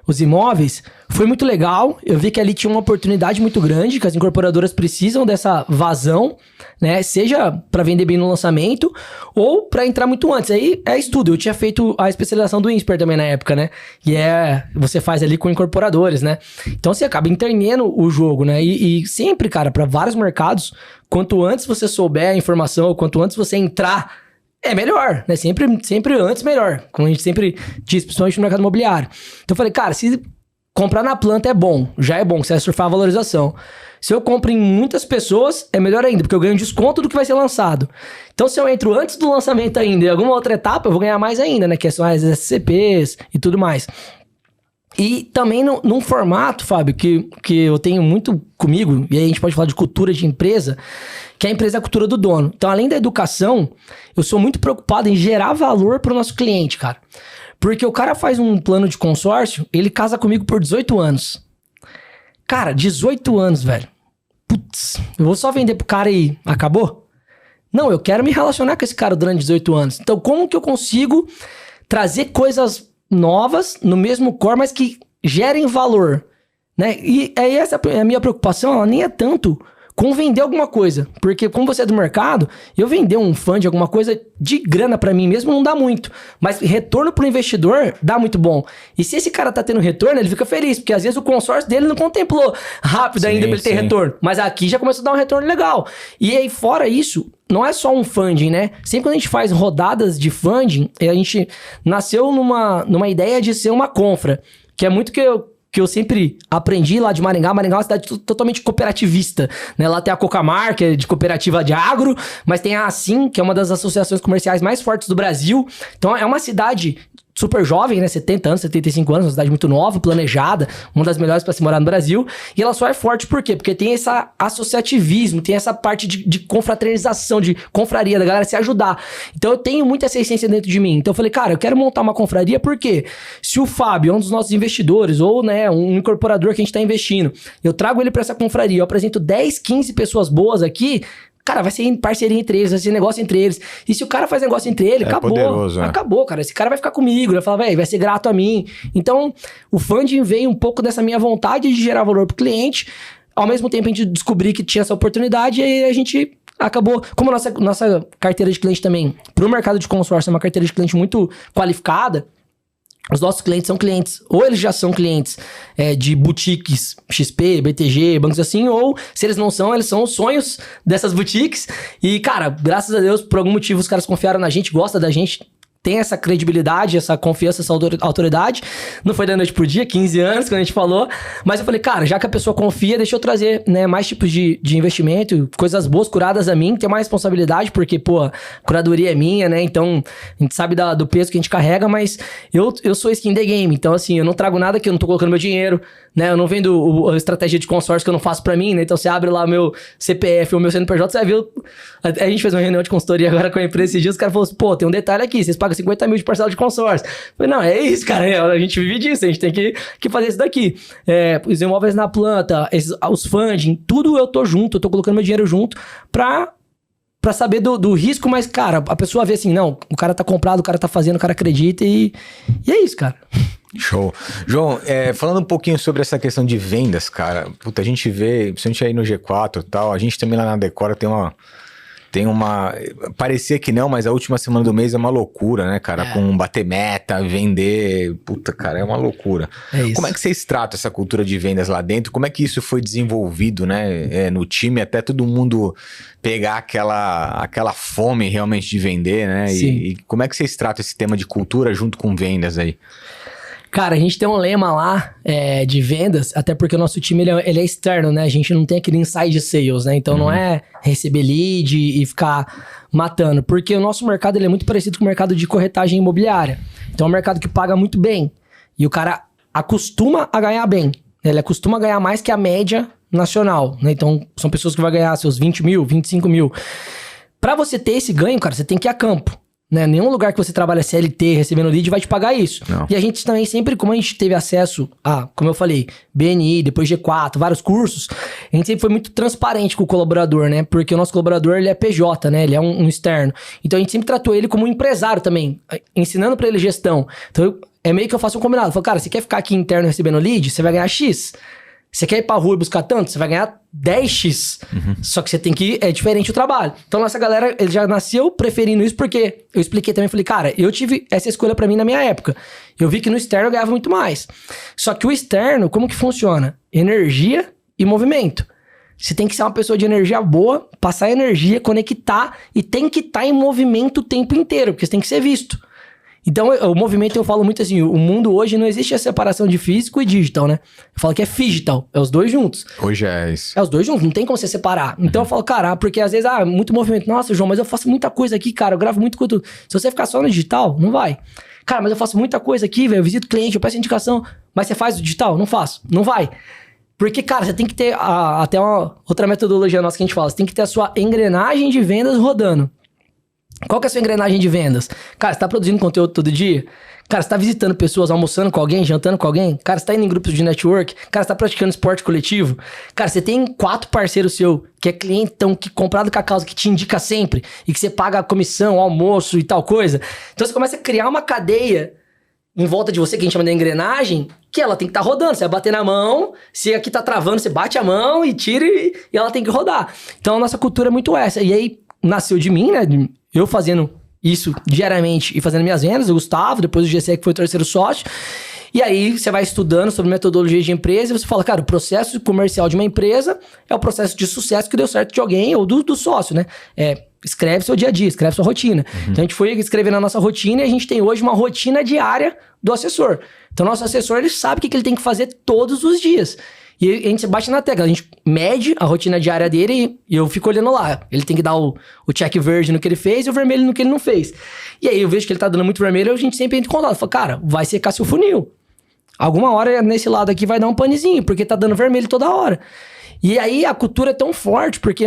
Speaker 2: os imóveis, foi muito legal. Eu vi que ali tinha uma oportunidade muito grande, que as incorporadoras precisam dessa vazão, né? Seja para vender bem no lançamento ou para entrar muito antes. Aí é estudo. Eu tinha feito a especialização do INSPER também na época, né? E você faz ali com incorporadores, né? Então você acaba entendendo o jogo, né? E sempre, cara, para vários mercados, quanto antes você souber a informação, quanto antes você entrar, é melhor, né? Sempre antes melhor. Como a gente sempre diz, principalmente no mercado imobiliário. Então eu falei, cara, se comprar na planta é bom, já é bom, você vai surfar a valorização. Se eu compro em muitas pessoas, é melhor ainda, porque eu ganho desconto do que vai ser lançado. Então, se eu entro antes do lançamento ainda, em alguma outra etapa, eu vou ganhar mais ainda, né? Que são as SCPs e tudo mais. E também num formato, Fábio, que eu tenho muito comigo, e aí a gente pode falar de cultura de empresa, que a empresa é a cultura do dono. Então, além da educação, eu sou muito preocupado em gerar valor para o nosso cliente, cara. Porque o cara faz um plano de consórcio, ele casa comigo por 18 anos. Cara, 18 anos, velho. Putz, eu vou só vender pro cara e acabou? Não, eu quero me relacionar com esse cara durante 18 anos. Então, como que eu consigo trazer coisas novas no mesmo core, mas que gerem valor, né? E aí essa é a minha preocupação, ela nem é tanto com vender alguma coisa, porque como você é do mercado, eu vender um fund de alguma coisa de grana pra mim mesmo não dá muito, mas retorno pro investidor dá muito bom. E se esse cara tá tendo retorno, ele fica feliz, porque às vezes o consórcio dele não contemplou rápido ainda pra ele ter retorno, mas aqui já começou a dar um retorno legal. E aí fora isso, não é só um funding, né? Sempre quando a gente faz rodadas de funding, a gente nasceu numa ideia de ser uma confra, que é muito que eu sempre aprendi lá de Maringá. Maringá é uma cidade totalmente cooperativista, né? Lá tem a Cocamar, que é de cooperativa de agro, mas tem a Assim, que é uma das associações comerciais mais fortes do Brasil. Então é uma cidade super jovem, né? 70 anos, 75 anos, uma cidade muito nova, planejada, uma das melhores para se morar no Brasil. E ela só é forte por quê? Porque tem esse associativismo, tem essa parte de confraternização, de confraria, da galera se ajudar. Então eu tenho muita essa essência dentro de mim. Então eu falei, cara, eu quero montar uma confraria porque se o Fábio é um dos nossos investidores ou, né, um incorporador que a gente tá investindo, eu trago ele para essa confraria, eu apresento 10, 15 pessoas boas aqui, cara, vai ser parceria entre eles, vai ser negócio entre eles. E se o cara faz negócio entre ele, acabou. Poderoso, né? Acabou, cara. Esse cara vai ficar comigo, vai falar, velho, vai ser grato a mim. Então, o funding veio um pouco dessa minha vontade de gerar valor pro cliente. Ao mesmo tempo, a gente descobriu que tinha essa oportunidade e aí a gente acabou... Como a nossa carteira de cliente também, pro mercado de consórcio, é uma carteira de cliente muito qualificada, os nossos clientes são clientes, ou eles já são clientes de boutiques XP, BTG, bancos assim, ou se eles não são, eles são os sonhos dessas boutiques. E, cara, graças a Deus, por algum motivo, os caras confiaram na gente, gostam da gente, tem essa credibilidade, essa confiança, essa autoridade. Não foi da noite pro dia, 15 anos, quando a gente falou. Mas eu falei, cara, já que a pessoa confia, deixa eu trazer, né, mais tipos de investimento, coisas boas, curadas a mim, ter mais responsabilidade, porque, pô, a curadoria é minha, né? Então, a gente sabe do peso que a gente carrega, mas eu sou skin the game. Então, assim, eu não trago nada que eu não tô colocando meu dinheiro, né? Eu não vendo a estratégia de consórcio que eu não faço pra mim, né? Então, você abre lá o meu CPF ou meu CNPJ, você vai ver... A gente fez uma reunião de consultoria agora com a empresa esses dias, os caras falaram assim, pô, tem um detalhe aqui, vocês pagam 50 mil de parcela de consórcio. Eu falei, não, é isso, cara, a gente vive disso, a gente tem que fazer isso daqui. Os imóveis na planta, os funding, tudo eu tô junto, eu tô colocando meu dinheiro junto pra saber do risco, mas, cara, a pessoa vê assim, não, o cara tá comprado, o cara tá fazendo, o cara acredita e é isso, cara.
Speaker 1: Show. João, falando um pouquinho sobre essa questão de vendas, cara, puta, a gente vê, principalmente aí no G4 e tal, a gente também lá na Decora tem uma... Parecia que não, mas a última semana do mês é uma loucura, né, cara? Com bater meta, vender... Puta, cara, é uma loucura. Como é que vocês tratam essa cultura de vendas lá dentro? Como é que isso foi desenvolvido, né? No time, até todo mundo pegar aquela fome realmente de vender, né? E como é que vocês tratam esse tema de cultura junto com vendas aí?
Speaker 2: Cara, a gente tem um lema lá de vendas, até porque o nosso time ele é externo, né? A gente não tem aquele inside sales, né? Então não é receber lead e ficar matando. Porque o nosso mercado ele é muito parecido com o mercado de corretagem imobiliária. Então é um mercado que paga muito bem. E o cara acostuma a ganhar bem. Ele acostuma a ganhar mais que a média nacional, né? Então são pessoas que vão ganhar seus 20 mil, 25 mil. Pra você ter esse ganho, cara, você tem que ir a campo. Né? Nenhum lugar que você trabalha CLT recebendo lead vai te pagar isso. Não. E a gente também sempre, como a gente teve acesso a, como eu falei, BNI, depois G4, vários cursos, a gente sempre foi muito transparente com o colaborador, né? Porque o nosso colaborador, ele é PJ, né? Ele é um externo. Então a gente sempre tratou ele como um empresário também, ensinando pra ele gestão. Então é meio que eu faço um combinado. Eu falo, cara, você quer ficar aqui interno recebendo lead? Você vai ganhar X. Você quer ir pra rua e buscar tanto? Você vai ganhar 10x. Só que você tem que... É diferente o trabalho. Então, nossa galera, ele já nasceu preferindo isso porque... Eu expliquei também, falei, cara, eu tive essa escolha pra mim na minha época. Eu vi que no externo eu ganhava muito mais. Só que o externo, como que funciona? Energia e movimento. Você tem que ser uma pessoa de energia boa, passar energia, conectar e tem que estar em movimento o tempo inteiro, porque você tem que ser visto. Então, o movimento, eu falo muito assim, o mundo hoje não existe a separação de físico e digital, né? Eu falo que é digital, é os dois juntos.
Speaker 1: Hoje é isso.
Speaker 2: É os dois juntos, não tem como você separar. Então eu falo, cara, porque às vezes, muito movimento. Nossa, João, mas eu faço muita coisa aqui, cara, eu gravo muito conteúdo. Se você ficar só no digital, não vai. Cara, mas eu faço muita coisa aqui, velho, eu visito cliente, eu peço indicação. Mas você faz o digital? Não faço. Não vai. Porque, cara, você tem que ter até uma outra metodologia nossa que a gente fala. Você tem que ter a sua engrenagem de vendas rodando. Qual que é a sua engrenagem de vendas? Cara, você tá produzindo conteúdo todo dia? Cara, você tá visitando pessoas, almoçando com alguém, jantando com alguém? Cara, você tá indo em grupos de network? Cara, você tá praticando esporte coletivo? Cara, você tem 4 parceiros seus que é clientão, que comprado com a causa, que te indica sempre e que você paga a comissão, almoço e tal coisa. Então você começa a criar uma cadeia em volta de você, que a gente chama de engrenagem, que ela tem que estar rodando. Você vai bater na mão, se aqui tá travando, você bate a mão e tira e ela tem que rodar. Então a nossa cultura é muito essa. E aí nasceu de mim, né? Eu fazendo isso diariamente e fazendo minhas vendas, o Gustavo, depois o GC, que foi o terceiro sócio. E aí você vai estudando sobre metodologia de empresa e você fala, cara, o processo comercial de uma empresa é o processo de sucesso que deu certo de alguém ou do sócio, né? Escreve seu dia a dia, escreve sua rotina. Então a gente foi escrevendo a nossa rotina e a gente tem hoje uma rotina diária do assessor. Então o nosso assessor, ele sabe o que ele tem que fazer todos os dias. E a gente bate na tecla, a gente mede a rotina diária dele e eu fico olhando lá. Ele tem que dar o check verde no que ele fez e o vermelho no que ele não fez. E aí eu vejo que ele tá dando muito vermelho, a gente sempre entra em contato. Fala, cara, vai secar seu funil. Alguma hora nesse lado aqui vai dar um panezinho, porque tá dando vermelho toda hora. E aí a cultura é tão forte, porque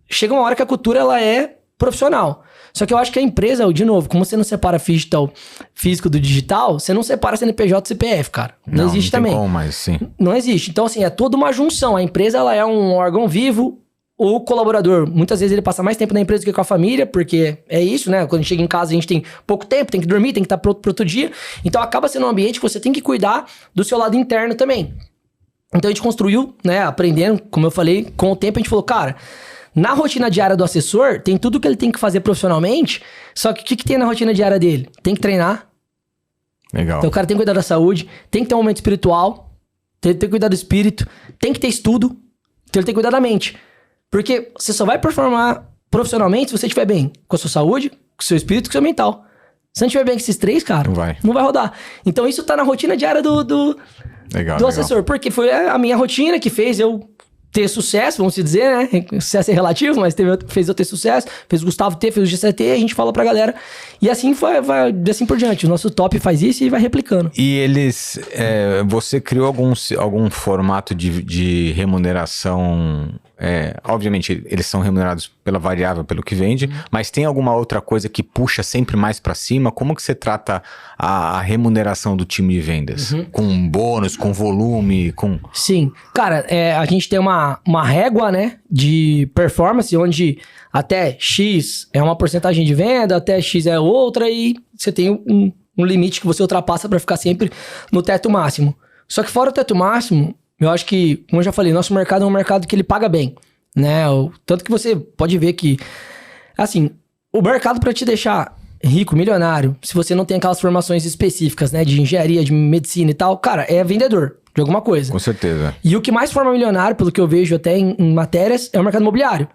Speaker 2: chega uma hora que a cultura ela é profissional. Só que eu acho que a empresa, de novo, como você não separa físico do digital, você não separa CNPJ e CPF, cara. Não existe também.
Speaker 1: Não tem como, mas sim.
Speaker 2: Não existe. Então, assim, é toda uma junção. A empresa, ela é um órgão vivo. O colaborador, muitas vezes ele passa mais tempo na empresa do que com a família, porque é isso, né? Quando a gente chega em casa, a gente tem pouco tempo, tem que dormir, tem que estar pronto pro outro dia. Então, acaba sendo um ambiente que você tem que cuidar do seu lado interno também. Então, a gente construiu, né? Aprendendo, como eu falei, com o tempo a gente falou, cara... Na rotina diária do assessor, tem tudo que ele tem que fazer profissionalmente, só que o que tem na rotina diária dele? Tem que treinar.
Speaker 1: Legal.
Speaker 2: Então o cara tem que cuidar da saúde, tem que ter um momento espiritual, tem que cuidar do espírito, tem que ter estudo, então ele tem que cuidar da mente. Porque você só vai performar profissionalmente se você estiver bem com a sua saúde, com o seu espírito e com o seu mental. Se não estiver bem com esses 3, cara, não vai rodar. Então isso tá na rotina diária do assessor. Porque foi a minha rotina que fez eu... ter sucesso, vamos dizer, né? Sucesso é relativo, mas fez eu ter sucesso, fez o Gustavo ter, fez o GC ter, a gente fala pra galera. E assim vai assim por diante. O nosso top faz isso e vai replicando.
Speaker 1: E eles... você criou algum formato de remuneração... obviamente, eles são remunerados pela variável, pelo que vende, mas tem alguma outra coisa que puxa sempre mais pra cima? Como que você trata a remuneração do time de vendas? Com bônus, com volume, com...
Speaker 2: Sim. Cara, a gente tem uma régua, né, de performance, onde até X é uma porcentagem de venda, até X é outra, e você tem um limite que você ultrapassa pra ficar sempre no teto máximo. Só que fora o teto máximo... Eu acho que, como eu já falei, nosso mercado é um mercado que ele paga bem, né? Tanto que você pode ver que, assim, o mercado para te deixar rico, milionário, se você não tem aquelas formações específicas, né? De engenharia, de medicina e tal, cara, é vendedor de alguma coisa.
Speaker 1: Com certeza.
Speaker 2: E o que mais forma milionário, pelo que eu vejo até em matérias, é o mercado imobiliário.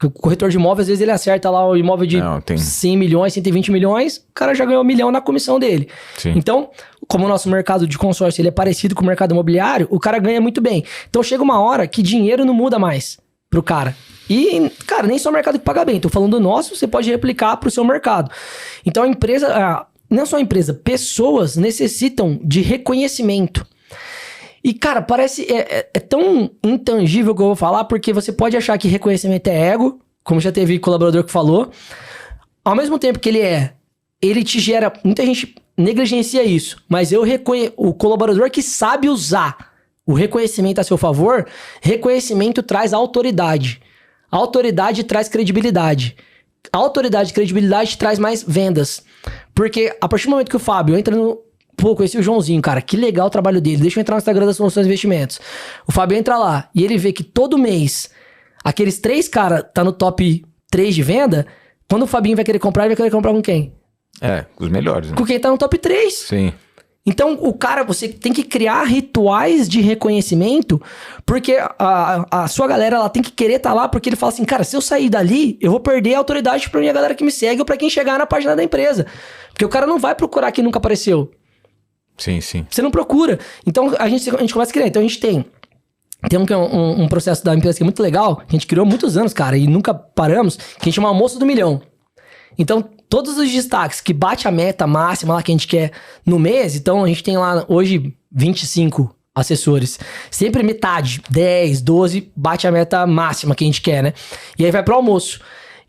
Speaker 2: O corretor de imóvel, às vezes, ele acerta lá o imóvel de 100 milhões, 120 milhões, o cara já ganhou 1 milhão na comissão dele. Sim. Então, como o nosso mercado de consórcio ele é parecido com o mercado imobiliário, o cara ganha muito bem. Então, chega uma hora que dinheiro não muda mais pro cara. E, cara, nem só o mercado que paga bem. Tô falando do nosso, você pode replicar pro seu mercado. Então, a empresa, não só a empresa, pessoas necessitam de reconhecimento. E, cara, parece... É tão intangível que eu vou falar, porque você pode achar que reconhecimento é ego, como já teve colaborador que falou. Ao mesmo tempo que ele te gera... Muita gente negligencia isso, mas o colaborador que sabe usar o reconhecimento a seu favor, reconhecimento traz autoridade. Autoridade traz credibilidade. Autoridade e credibilidade traz mais vendas. Porque a partir do momento que o Fábio entra no... Pô, conheci o Joãozinho, cara, que legal o trabalho dele. Deixa eu entrar no Instagram da Soluções Investimentos. O Fábio entra lá e ele vê que todo mês aqueles 3 caras tá no top 3 de venda. Quando o Fabinho vai querer comprar, ele vai querer comprar com quem?
Speaker 1: Com os melhores, né?
Speaker 2: Com quem tá no top 3.
Speaker 1: Sim.
Speaker 2: Então, você tem que criar rituais de reconhecimento, porque a sua galera, ela tem que querer estar lá, porque ele fala assim, cara, se eu sair dali, eu vou perder a autoridade pra minha galera que me segue ou pra quem chegar na página da empresa. Porque o cara não vai procurar quem nunca apareceu.
Speaker 1: Sim, sim.
Speaker 2: Você não procura. Então, a gente começa a criar. Então, a gente tem um processo da empresa que é muito legal, que a gente criou há muitos anos, cara, e nunca paramos, que a gente chama Almoço do Milhão. Então, todos os destaques que bate a meta máxima lá que a gente quer no mês, então a gente tem lá hoje 25 assessores. Sempre metade, 10, 12, bate a meta máxima que a gente quer, né? E aí vai pro almoço.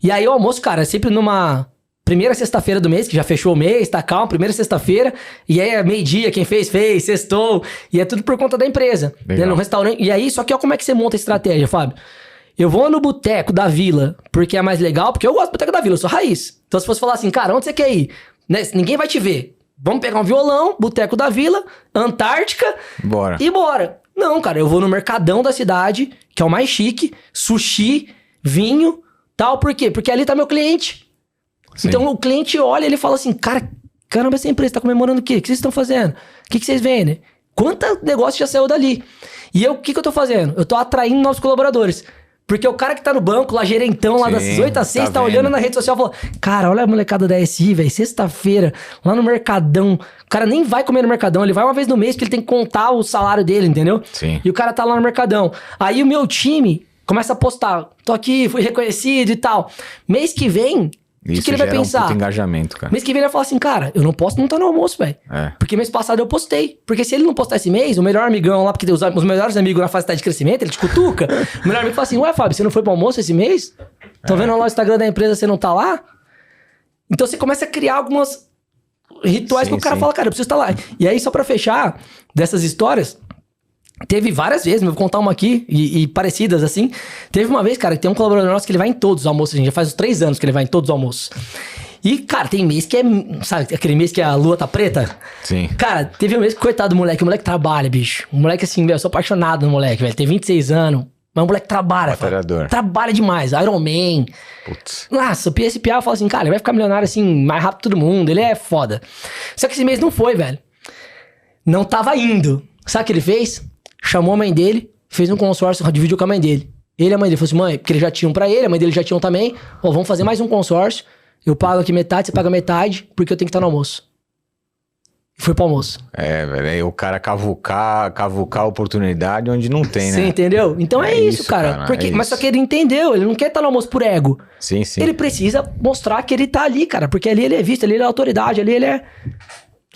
Speaker 2: E aí o almoço, cara, é sempre numa primeira sexta-feira do mês, que já fechou o mês, tá calmo, primeira sexta-feira, e aí é meio-dia, quem fez, sextou, e é tudo por conta da empresa. Né? No restaurante. E aí, só que olha como é que você monta a estratégia, Fábio. Eu vou no boteco da vila, porque é mais legal, porque eu gosto do boteco da vila, eu sou raiz. Então se fosse falar assim, cara, onde você quer ir? Né? Ninguém vai te ver. Vamos pegar um violão, boteco da vila, Antártica,
Speaker 1: bora.
Speaker 2: E bora. Não, cara, eu vou no mercadão da cidade, que é o mais chique, sushi, vinho, tal, por quê? Porque ali tá meu cliente. Sim. Então o cliente olha e ele fala assim, cara, caramba, essa empresa tá comemorando o quê? O que vocês estão fazendo? O que vocês vendem? Quanto negócio já saiu dali? E o que eu tô fazendo? Eu tô atraindo novos colaboradores. Porque o cara que tá no banco, lá gerentão, lá das 8 às 6, tá olhando na rede social e falou, cara, olha a molecada da SI, velho, sexta-feira, lá no Mercadão. O cara nem vai comer no Mercadão, ele vai uma vez no mês porque ele tem que contar o salário dele, entendeu?
Speaker 1: Sim.
Speaker 2: E o cara tá lá no Mercadão. Aí o meu time começa a postar, tô aqui, fui reconhecido e tal. Mês que vem, o que ele vai pensar?
Speaker 1: Um puto engajamento, cara.
Speaker 2: Mês que vem ele vai falar assim, cara, eu não posso não estar no almoço, velho. Porque mês passado eu postei. Porque se ele não postar esse mês, o melhor amigão lá, porque os melhores amigos na fase de crescimento, ele te cutuca. O melhor amigo fala assim, ué, Fábio, você não foi pro almoço esse mês? Tô vendo lá o Instagram da empresa, você não tá lá? Então você começa a criar algumas rituais que o cara fala, cara, eu preciso estar lá. E aí, só pra fechar dessas histórias, teve várias vezes, vou contar uma aqui, e parecidas assim. Teve uma vez, cara, que tem um colaborador nosso que ele vai em todos os almoços, a gente já faz uns 3 anos que ele vai em todos os almoços. E, cara, tem mês que é, sabe, aquele mês que a lua tá preta?
Speaker 1: Sim.
Speaker 2: Cara, teve um mês que, coitado do moleque, o moleque trabalha, bicho. O moleque, assim, velho, eu sou apaixonado no moleque, velho, tem 26 anos, mas o moleque trabalha, trabalha demais, Iron Man.
Speaker 1: Putz.
Speaker 2: Nossa, o PSPA fala assim, cara, ele vai ficar milionário, assim, mais rápido que todo mundo, ele é foda. Só que esse mês não foi, velho. Não tava indo. Sabe o que ele fez? Chamou a mãe dele, fez um consórcio, dividiu com a mãe dele. Ele e a mãe dele falou assim, mãe, porque eles já tinham pra ele, a mãe dele já tinham também. Ó, vamos fazer mais um consórcio. Eu pago aqui metade, você paga metade, porque eu tenho que estar no almoço. E foi pro almoço.
Speaker 1: É, velho, aí o cara cavucar a oportunidade onde não tem, né?
Speaker 2: Você entendeu? Então é isso, cara. Porque, mas só que ele entendeu, ele não quer estar no almoço por ego.
Speaker 1: Sim, sim.
Speaker 2: Ele precisa mostrar que ele tá ali, cara, porque ali ele é visto, ali ele é autoridade, ali ele é...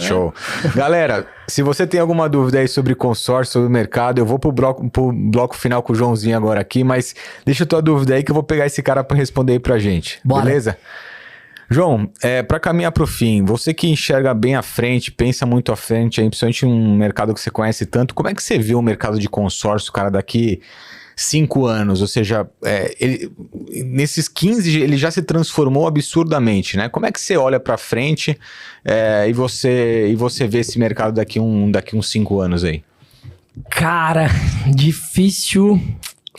Speaker 1: Show. Galera, se você tem alguma dúvida aí sobre consórcio, sobre o mercado, eu vou pro bloco final com o Joãozinho agora aqui, mas deixa a tua dúvida aí que eu vou pegar esse cara pra responder aí pra gente. Bora. Beleza? João, pra caminhar pro fim, você que enxerga bem à frente, pensa muito à frente, aí, principalmente um mercado que você conhece tanto, como é que você vê o mercado de consórcio, cara, daqui 5 anos? Ou seja, nesses 15 ele já se transformou absurdamente, né? Como é que você olha pra frente e você vê esse mercado daqui uns 5 anos aí?
Speaker 2: Cara, difícil...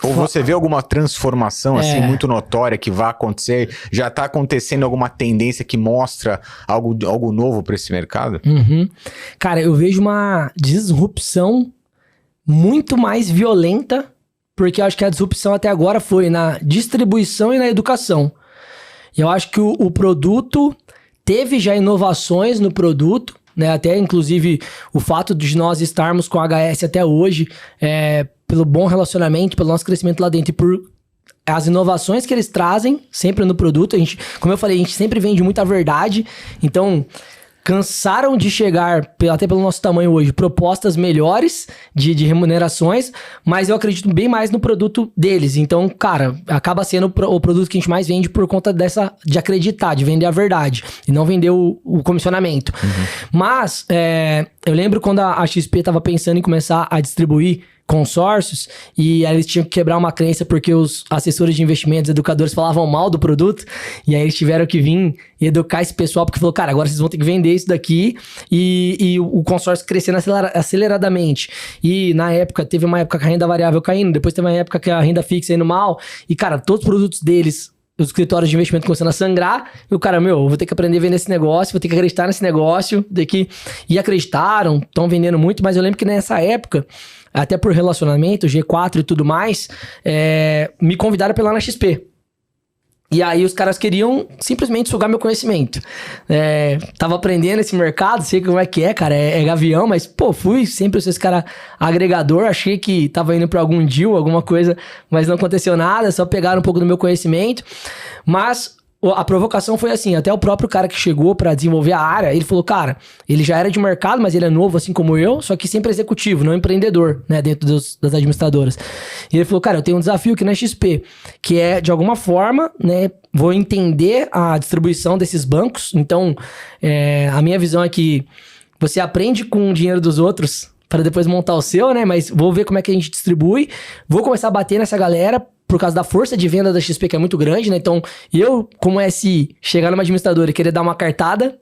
Speaker 1: Ou você vê alguma transformação assim muito notória que vai acontecer? Já tá acontecendo alguma tendência que mostra algo novo para esse mercado?
Speaker 2: Uhum. Cara, eu vejo uma disrupção muito mais violenta, porque eu acho que a disrupção até agora foi na distribuição e na educação. Eu acho que o produto teve já inovações no produto, né? Até inclusive o fato de nós estarmos com a HS até hoje, pelo bom relacionamento, pelo nosso crescimento lá dentro e por as inovações que eles trazem sempre no produto. A gente, como eu falei, a gente sempre vende muita verdade, então cansaram de chegar, até pelo nosso tamanho hoje, propostas melhores de remunerações, mas eu acredito bem mais no produto deles. Então, cara, acaba sendo o produto que a gente mais vende por conta de acreditar, de vender a verdade e não vender o comissionamento. Uhum. Mas, eu lembro quando a XP estava pensando em começar a distribuir consórcios, e aí eles tinham que quebrar uma crença porque os assessores de investimentos, educadores falavam mal do produto, e aí eles tiveram que vir e educar esse pessoal, porque falou, cara, agora vocês vão ter que vender isso daqui, e o consórcio crescendo aceleradamente. E na época, teve uma época que a renda variável caindo, depois teve uma época que a renda fixa indo mal, e cara, todos os produtos deles os escritórios de investimento começando a sangrar, e o cara, eu vou ter que aprender a vender esse negócio, vou ter que acreditar nesse negócio, e acreditaram, estão vendendo muito, mas eu lembro que nessa época, até por relacionamento, G4 e tudo mais, me convidaram pra ir lá na XP. E aí os caras queriam simplesmente sugar meu conhecimento. Tava aprendendo esse mercado, sei como é que é, cara, é gavião, mas, pô, fui sempre esse cara agregador, achei que tava indo pra algum deal, alguma coisa, mas não aconteceu nada, só pegaram um pouco do meu conhecimento. Mas a provocação foi assim, até o próprio cara que chegou pra desenvolver a área, ele falou, cara, ele já era de mercado, mas ele é novo, assim como eu, só que sempre executivo, não empreendedor, né, dentro das administradoras. E ele falou, cara, eu tenho um desafio aqui na XP, que é, de alguma forma, né, vou entender a distribuição desses bancos. Então, a minha visão é que você aprende com o dinheiro dos outros para depois montar o seu, né, mas vou ver como é que a gente distribui, vou começar a bater nessa galera, por causa da força de venda da XP, que é muito grande, né? Então, eu, como SI, chegar numa administradora e querer dar uma cartada,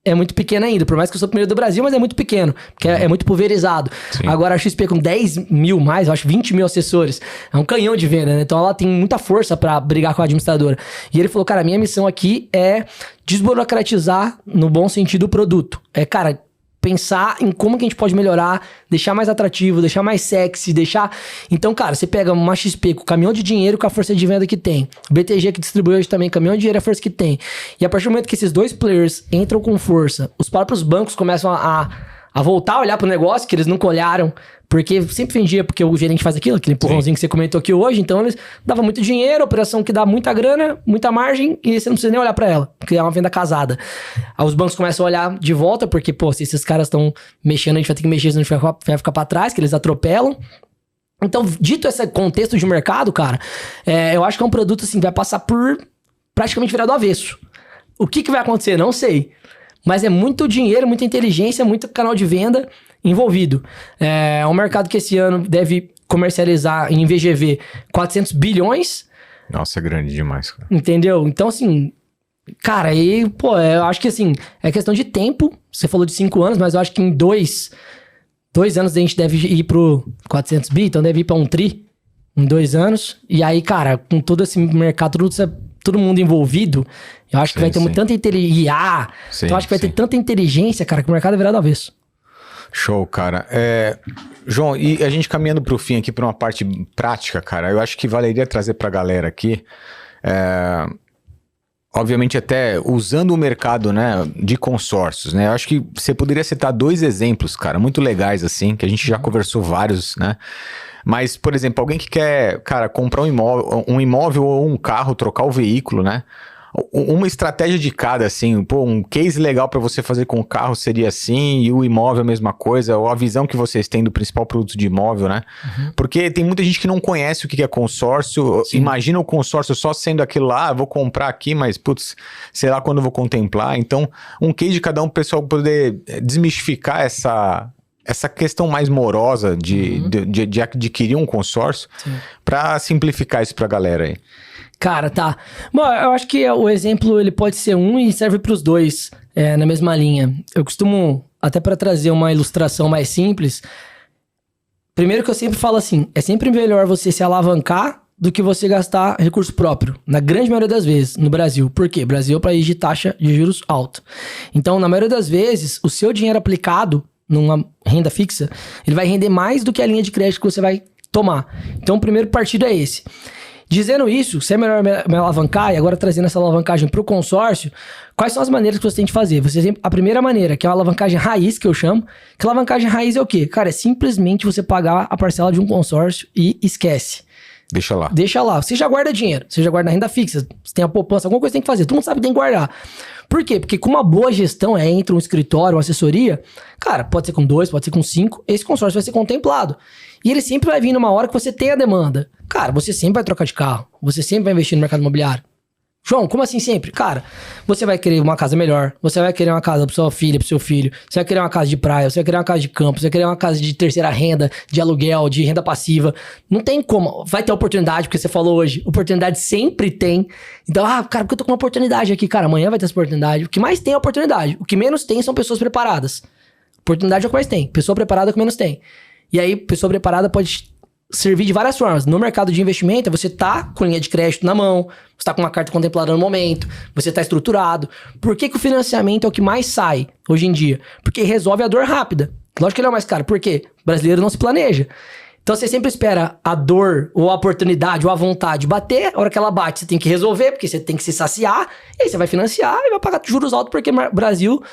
Speaker 2: é muito pequeno ainda. Por mais que eu sou o primeiro do Brasil, mas é muito pequeno, porque é muito pulverizado. Sim. Agora, a XP com 10 mil mais, eu acho 20 mil assessores, é um canhão de venda, né? Então, ela tem muita força pra brigar com a administradora. E ele falou, cara, a minha missão aqui é desburocratizar, no bom sentido, o produto. Cara, pensar em como que a gente pode melhorar, deixar mais atrativo, deixar mais sexy, Então, cara, você pega uma XP com o caminhão de dinheiro, com a força de venda que tem. O BTG que distribui hoje também, caminhão de dinheiro, a força que tem. E a partir do momento que esses dois players entram com força, os próprios bancos começam a voltar a olhar pro negócio, que eles nunca olharam, porque sempre vendia, porque o gerente faz aquele empurrãozinho que você comentou aqui hoje, então eles davam muito dinheiro, operação que dá muita grana, muita margem, e você não precisa nem olhar pra ela, porque é uma venda casada. Aí os bancos começam a olhar de volta, porque, pô, se esses caras estão mexendo, a gente vai ter que mexer, senão a gente vai ficar pra trás, que eles atropelam. Então, dito esse contexto de mercado, cara, eu acho que é um produto, assim, vai passar por praticamente virar do avesso. O que vai acontecer? Não sei. Mas é muito dinheiro, muita inteligência, muito canal de venda envolvido. É um mercado que esse ano deve comercializar em VGV 400 bilhões.
Speaker 1: Nossa, é grande demais, cara.
Speaker 2: Entendeu? Então, assim, cara, aí, pô, eu acho que, assim, é questão de tempo. Você falou de 5 anos, mas eu acho que em 2 anos a gente deve ir pro 400 bi, então deve ir pra um tri em 2 anos. E aí, cara, com todo esse mercado, todo mundo envolvido, eu acho que vai ter tanta inteligência. Então eu acho que vai ter tanta inteligência, cara, que o mercado vai virar do avesso.
Speaker 1: Show, cara. João, e a gente caminhando pro fim aqui, pra uma parte prática, cara, eu acho que valeria trazer pra galera aqui, obviamente até usando o mercado, né, de consórcios, né, eu acho que você poderia citar 2 exemplos, cara, muito legais, assim, que a gente já conversou vários, né, mas, por exemplo, alguém que quer, cara, comprar um imóvel ou um carro, trocar o veículo, né? Uma estratégia de cada, assim, pô, um case legal para você fazer com o carro seria assim, e o imóvel a mesma coisa, ou a visão que vocês têm do principal produto de imóvel, né? Uhum. Porque tem muita gente que não conhece o que é consórcio, imagina o consórcio só sendo aquilo lá, vou comprar aqui, mas, putz, sei lá quando eu vou contemplar. Então, um case de cada um, pro pessoal poder desmistificar essa questão mais morosa de adquirir um consórcio, para simplificar isso pra galera aí.
Speaker 2: Cara, tá. Bom, eu acho que o exemplo ele pode ser um e serve para os dois na mesma linha. Eu costumo, até para trazer uma ilustração mais simples, primeiro que eu sempre falo assim, é sempre melhor você se alavancar do que você gastar recurso próprio, na grande maioria das vezes, no Brasil. Por quê? Brasil é um país de taxa de juros alto. Então, na maioria das vezes, o seu dinheiro aplicado numa renda fixa, ele vai render mais do que a linha de crédito que você vai tomar. Então, o primeiro partido é esse. Dizendo isso, se é melhor me alavancar, e agora trazendo essa alavancagem para o consórcio, quais são as maneiras que você tem de fazer? A primeira maneira, que é a alavancagem raiz, que eu chamo, que a alavancagem raiz é o quê? Cara, é simplesmente você pagar a parcela de um consórcio e esquece.
Speaker 1: Deixa lá.
Speaker 2: Deixa lá. Você já guarda dinheiro, você já guarda renda fixa, você tem a poupança, alguma coisa que tem que fazer. Todo mundo sabe que tem que guardar. Por quê? Porque com uma boa gestão, entre um escritório, uma assessoria, cara, pode ser com 2, pode ser com 5, esse consórcio vai ser contemplado. E ele sempre vai vir numa hora que você tem a demanda. Cara, você sempre vai trocar de carro, você sempre vai investir no mercado imobiliário. João, como assim sempre? Cara, você vai querer uma casa melhor, você vai querer uma casa pra sua filha, pro seu filho, você vai querer uma casa de praia, você vai querer uma casa de campo, você vai querer uma casa de terceira renda, de aluguel, de renda passiva. Não tem como. Vai ter oportunidade, porque você falou hoje, oportunidade sempre tem. Então, cara, porque eu tô com uma oportunidade aqui, cara, amanhã vai ter essa oportunidade. O que mais tem é oportunidade. O que menos tem são pessoas preparadas. Oportunidade é o que mais tem. Pessoa preparada é o que menos tem. E aí, pessoa preparada pode servir de várias formas. No mercado de investimento, você tá com linha de crédito na mão, você tá com uma carta contemplada no momento, você tá estruturado. Por que o financiamento é o que mais sai hoje em dia? Porque resolve a dor rápida. Lógico que ele é o mais caro. Por quê? O brasileiro não se planeja. Então você sempre espera a dor, ou a oportunidade, ou a vontade bater. A hora que ela bate, você tem que resolver, porque você tem que se saciar. E aí você vai financiar e vai pagar juros altos, porque o Brasil,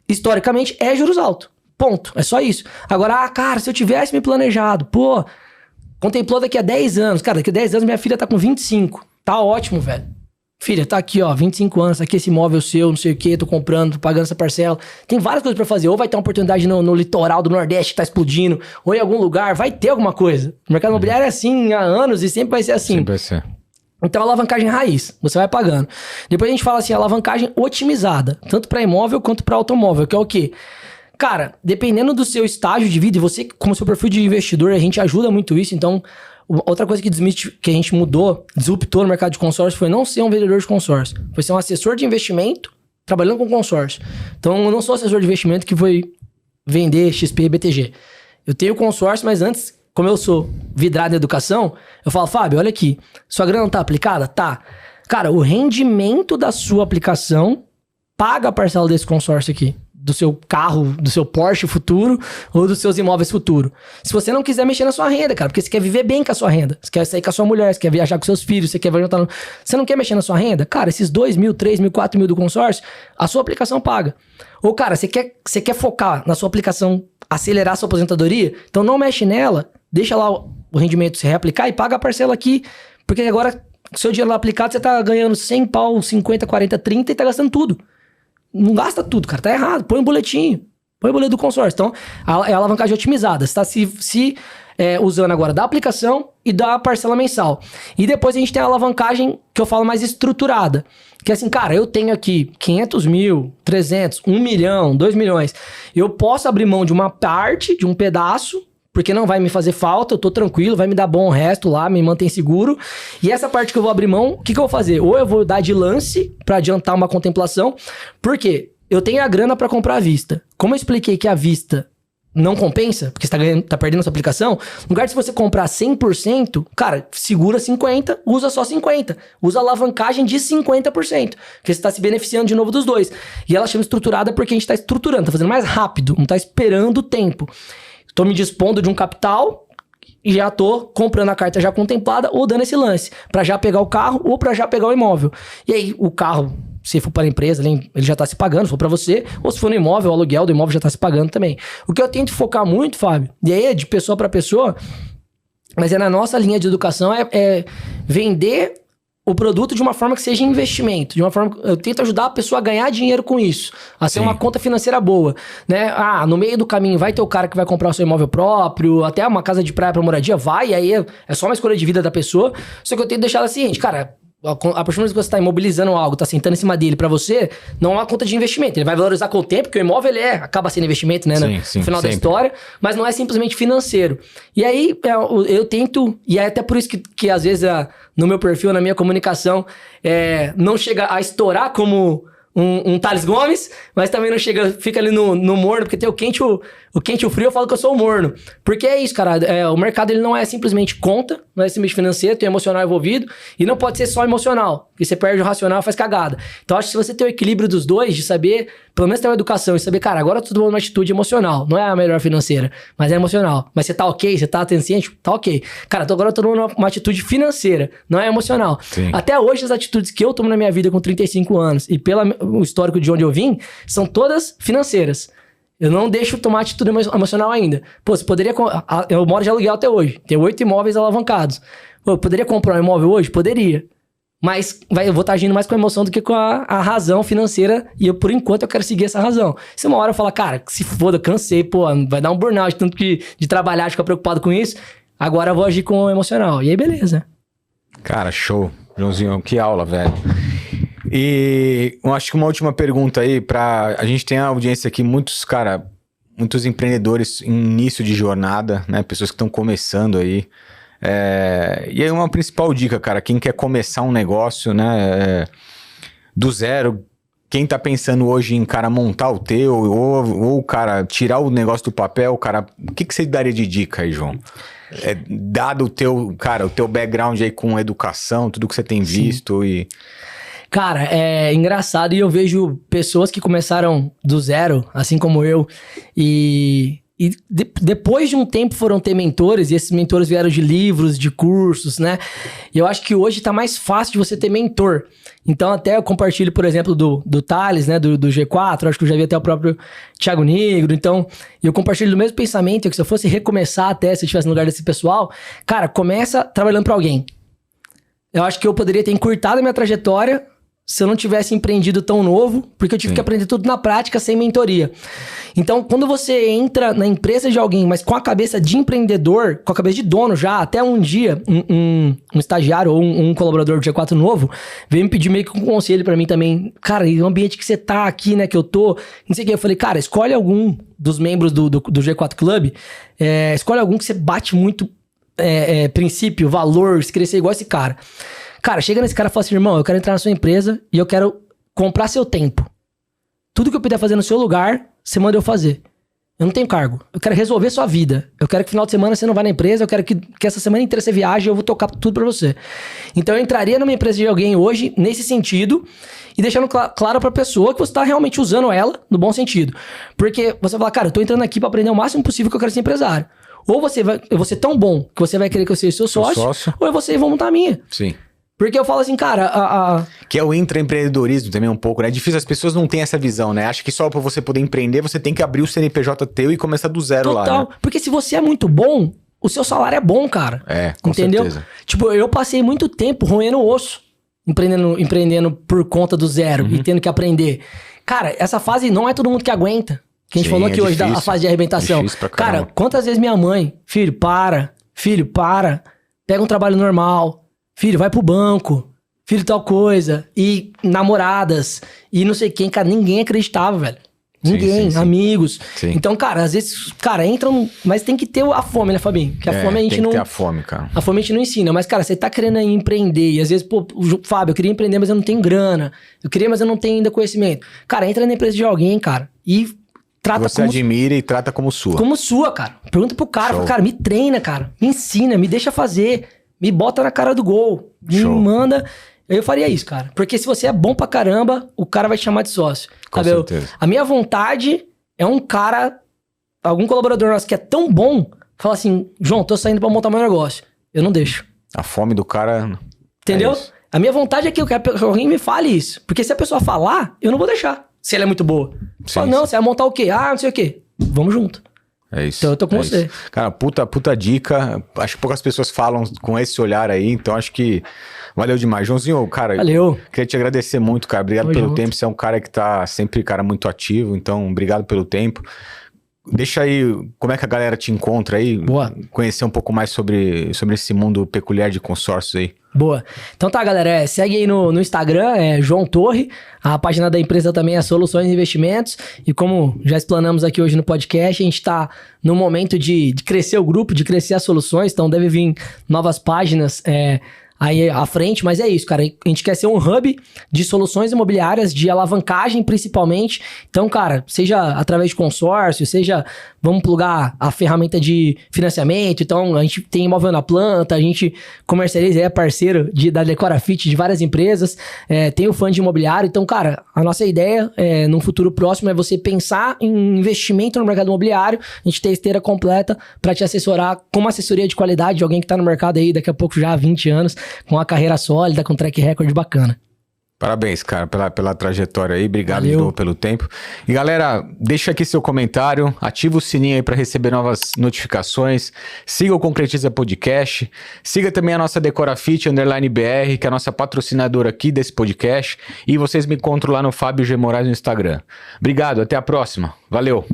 Speaker 2: historicamente, é juros altos. Ponto. É só isso. Agora, cara, se eu tivesse me planejado, contemplou daqui a 10 anos. Cara, daqui a 10 anos minha filha tá com 25. Tá ótimo, velho. Filha, tá aqui, 25 anos, tá aqui esse imóvel seu, não sei o que, tô comprando, tô pagando essa parcela. Tem várias coisas pra fazer. Ou vai ter uma oportunidade no litoral do Nordeste que tá explodindo, ou em algum lugar, vai ter alguma coisa. O mercado imobiliário é assim há anos e sempre vai ser assim.
Speaker 1: Sempre vai ser.
Speaker 2: Então, alavancagem raiz, você vai pagando. Depois a gente fala assim, alavancagem otimizada, tanto para imóvel quanto para automóvel, que é o quê? Cara, dependendo do seu estágio de vida, e você, como seu perfil de investidor, a gente ajuda muito isso. Então, outra coisa que a gente mudou, disruptou no mercado de consórcio, foi não ser um vendedor de consórcio. Foi ser um assessor de investimento trabalhando com consórcio. Então, eu não sou assessor de investimento que foi vender XP e BTG. Eu tenho consórcio, mas antes, como eu sou vidrado em educação, eu falo, Fábio, olha aqui, sua grana não tá aplicada? Tá. Cara, o rendimento da sua aplicação paga a parcela desse consórcio aqui. Do seu carro, do seu Porsche futuro ou dos seus imóveis futuro. Se você não quiser mexer na sua renda, cara, porque você quer viver bem com a sua renda, você quer sair com a sua mulher, você quer viajar com seus filhos, você quer jantar no... Você não quer mexer na sua renda? Cara, esses 2 mil, 3 mil, 4 mil do consórcio, a sua aplicação paga. Ou, cara, você quer focar na sua aplicação, acelerar a sua aposentadoria? Então não mexe nela, deixa lá o rendimento se reaplicar e paga a parcela aqui, porque agora, o seu dinheiro lá aplicado, você tá ganhando 100 pau, 50, 40, 30 e tá gastando tudo. Não gasta tudo, cara, tá errado. Põe um boletim, põe o boleto do consórcio. Então, é a alavancagem otimizada. Você tá usando agora da aplicação e da parcela mensal. E depois a gente tem a alavancagem que eu falo mais estruturada. Que é assim, cara, eu tenho aqui 500 mil, 300, 1 milhão, 2 milhões. Eu posso abrir mão de uma parte, de um pedaço, porque não vai me fazer falta, eu tô tranquilo, vai me dar bom o resto lá, me mantém seguro. E essa parte que eu vou abrir mão, o que eu vou fazer? Ou eu vou dar de lance pra adiantar uma contemplação, porque eu tenho a grana pra comprar à vista. Como eu expliquei que a vista não compensa, porque você tá perdendo a sua aplicação, no lugar de você comprar 100%, cara, segura 50%, usa só 50%. Usa alavancagem de 50%, porque você tá se beneficiando de novo dos dois. E ela chama estruturada porque a gente tá estruturando, tá fazendo mais rápido, não tá esperando o tempo. Tô me dispondo de um capital e já tô comprando a carta já contemplada ou dando esse lance para já pegar o carro ou para já pegar o imóvel. E aí o carro, se for para a empresa, ele já tá se pagando, se for para você, ou se for no imóvel, o aluguel do imóvel já tá se pagando também. O que eu tento focar muito, Fábio, e aí é de pessoa para pessoa, mas é na nossa linha de educação, é vender o produto de uma forma que seja investimento, de uma forma eu tento ajudar a pessoa a ganhar dinheiro com isso, a ser uma conta financeira boa, né? No meio do caminho vai ter o cara que vai comprar o seu imóvel próprio, até uma casa de praia para moradia, vai, e aí é só uma escolha de vida da pessoa. Só que eu tento deixar ela seguinte, cara, a partir do momento que você está imobilizando algo, tá sentando em cima dele para você, não é uma conta de investimento. Ele vai valorizar com o tempo, porque o imóvel acaba sendo investimento, né?
Speaker 1: Sim,
Speaker 2: no final
Speaker 1: sempre
Speaker 2: da história, mas não é simplesmente financeiro. E aí eu tento, e é até por isso que às vezes no meu perfil, na minha comunicação, não chega a estourar como um Thales Gomes, mas também não chega, fica ali no morno, porque tem o quente e o frio, eu falo que eu sou o morno. Porque é isso, cara, o mercado ele não é simplesmente conta, não é simplesmente financeiro, tem emocional envolvido, e não pode ser só emocional, porque você perde o racional e faz cagada. Então acho que se você tem o equilíbrio dos dois, de saber, pelo menos ter uma educação, e saber, cara, agora eu tô tomando uma atitude emocional, não é a melhor financeira, mas é emocional. Mas você tá ok, você tá consciente, tá ok. Cara, agora eu tô tomando uma atitude financeira, não é emocional.
Speaker 1: Sim.
Speaker 2: Até hoje as atitudes que eu tomo na minha vida com 35 anos, e pelo histórico de onde eu vim, são todas financeiras. Eu não deixo tomar atitude emocional ainda. Pô, você poderia... Eu moro de aluguel até hoje. Tenho 8 imóveis alavancados. Pô, eu poderia comprar um imóvel hoje? Poderia. Mas eu vou estar agindo mais com a emoção do que com a razão financeira. E por enquanto, eu quero seguir essa razão. Se uma hora eu falar, cara, se foda, cansei, pô, vai dar um burnout, tanto que de trabalhar, de ficar preocupado com isso. Agora eu vou agir com o emocional. E aí, beleza.
Speaker 1: Cara, show. Joãozinho, que aula, velho. E eu acho que uma última pergunta aí a gente tem a audiência aqui, muitos empreendedores em início de jornada, né? Pessoas que estão começando aí. E aí uma principal dica, cara, quem quer começar um negócio, né? Do zero, quem tá pensando hoje em, cara, montar o teu, ou cara, tirar o negócio do papel, cara, o que você daria de dica aí, João? Dado o teu, cara, o teu background aí com educação, tudo que você tem visto e...
Speaker 2: Cara, é engraçado e eu vejo pessoas que começaram do zero, assim como eu, e depois de um tempo foram ter mentores, e esses mentores vieram de livros, de cursos, né? E eu acho que hoje tá mais fácil de você ter mentor. Então até eu compartilho, por exemplo, do Thales, né? Do G4, acho que eu já vi até o próprio Thiago Negro. Então eu compartilho do mesmo pensamento, que se eu fosse recomeçar até, se eu estivesse no lugar desse pessoal, cara, começa trabalhando pra alguém. Eu acho que eu poderia ter encurtado a minha trajetória se eu não tivesse empreendido tão novo, porque eu tive que aprender tudo na prática, sem mentoria. Então, quando você entra na empresa de alguém, mas com a cabeça de empreendedor, com a cabeça de dono já, até um dia, um estagiário ou um colaborador do G4 novo, veio me pedir meio que um conselho pra mim também. Cara, e o ambiente que você tá aqui, né, que eu tô, não sei o que. Eu falei, cara, escolhe algum dos membros do G4 Club, escolhe algum que você bate muito princípio, valor, se querer ser igual esse cara. Cara, chega nesse cara e fala assim, irmão, eu quero entrar na sua empresa e eu quero comprar seu tempo. Tudo que eu puder fazer no seu lugar, você manda eu fazer. Eu não tenho cargo. Eu quero resolver sua vida. Eu quero que no final de semana você não vá na empresa, eu quero que essa semana inteira você viaje e eu vou tocar tudo pra você. Então eu entraria numa empresa de alguém hoje, nesse sentido, e deixando claro pra pessoa que você tá realmente usando ela no bom sentido. Porque você vai falar, cara, eu tô entrando aqui pra aprender o máximo possível que eu quero ser empresário. Ou eu vou ser tão bom que você vai querer que eu seja seu sócio, ou vocês vão montar a minha.
Speaker 1: Sim.
Speaker 2: Porque eu falo assim, cara...
Speaker 1: Que é o intraempreendedorismo também um pouco, né? É difícil, as pessoas não têm essa visão, né? Acho que só pra você poder empreender, você tem que abrir o CNPJ teu e começar do zero lá, né?
Speaker 2: Porque se você é muito bom, o seu salário é bom, cara.
Speaker 1: Com
Speaker 2: entendeu?
Speaker 1: certeza.
Speaker 2: Tipo, eu passei muito tempo roendo o osso, empreendendo por conta do zero e tendo que aprender. Cara, essa fase não é todo mundo que aguenta. Que a gente falou aqui hoje, a fase de arrebentação. Cara, quantas vezes minha mãe, filho, para, pega um trabalho normal, filho, vai pro banco, filho, tal coisa, e namoradas, e não sei quem, cara, ninguém acreditava, velho. Ninguém, sim. Amigos. Sim. Então, cara, às vezes, cara, entram, mas tem que ter a fome, né, Fabinho? Porque a fome a gente
Speaker 1: tem
Speaker 2: não...
Speaker 1: que ter a fome, cara.
Speaker 2: A fome a gente não ensina, mas, cara, você tá querendo empreender, e às vezes, pô, Fábio, eu queria empreender, mas eu não tenho grana. Eu queria, mas eu não tenho ainda conhecimento. Cara, entra na empresa de alguém, cara, e trata
Speaker 1: você admira e trata como sua.
Speaker 2: Como sua, cara. Pergunta pro cara, fala, cara, me treina, cara, me ensina, me deixa fazer, me bota na cara do gol, me manda... Eu faria isso, cara. Porque se você é bom pra caramba, o cara vai te chamar de sócio.
Speaker 1: Com certeza.
Speaker 2: A minha vontade é um cara, algum colaborador nosso que é tão bom, fala assim, João, tô saindo pra montar meu negócio. Eu não deixo.
Speaker 1: A fome do cara...
Speaker 2: Entendeu? A minha vontade é que eu quero que alguém me fale isso. Porque se a pessoa falar, eu não vou deixar. Se ela é muito boa. Fala, não, você vai montar o quê? Ah, não sei o quê. Vamos junto.
Speaker 1: É isso.
Speaker 2: Então eu tô com você.
Speaker 1: Isso. Cara, puta dica. Acho que poucas pessoas falam com esse olhar aí, então acho que valeu demais. Joãozinho, cara,
Speaker 2: valeu.
Speaker 1: Queria te agradecer muito, cara. Obrigado pelo tempo. Você é um cara que tá sempre, cara, muito ativo, então obrigado pelo tempo. Deixa aí, como é que a galera te encontra aí?
Speaker 2: Boa.
Speaker 1: Conhecer um pouco mais sobre esse mundo peculiar de consórcios aí.
Speaker 2: Boa. Então tá, galera, segue aí no Instagram, João Torre. A página da empresa também é Soluções e Investimentos. E como já explanamos aqui hoje no podcast, a gente tá no momento de crescer o grupo, de crescer as soluções. Então deve vir novas páginas aí à frente, mas é isso, cara. A gente quer ser um hub de soluções imobiliárias, de alavancagem principalmente. Então, cara, seja através de consórcio, seja vamos plugar a ferramenta de financiamento. Então, a gente tem imóvel na planta, a gente comercializa, é parceiro da Decora Fit de várias empresas, tem o fundo imobiliário. Então, cara, a nossa ideia num futuro próximo é você pensar em investimento no mercado imobiliário, a gente ter a esteira completa para te assessorar com uma assessoria de qualidade de alguém que tá no mercado aí daqui a pouco já há 20 anos, com uma carreira sólida, com track record bacana.
Speaker 1: Parabéns, cara, pela trajetória aí. Obrigado de novo pelo tempo. E galera, deixa aqui seu comentário, ativa o sininho aí para receber novas notificações. Siga o Concretiza Podcast. Siga também a nossa Decora Fit _BR, que é a nossa patrocinadora aqui desse podcast. E vocês me encontram lá no Fábio G. Moraes no Instagram. Obrigado, até a próxima. Valeu!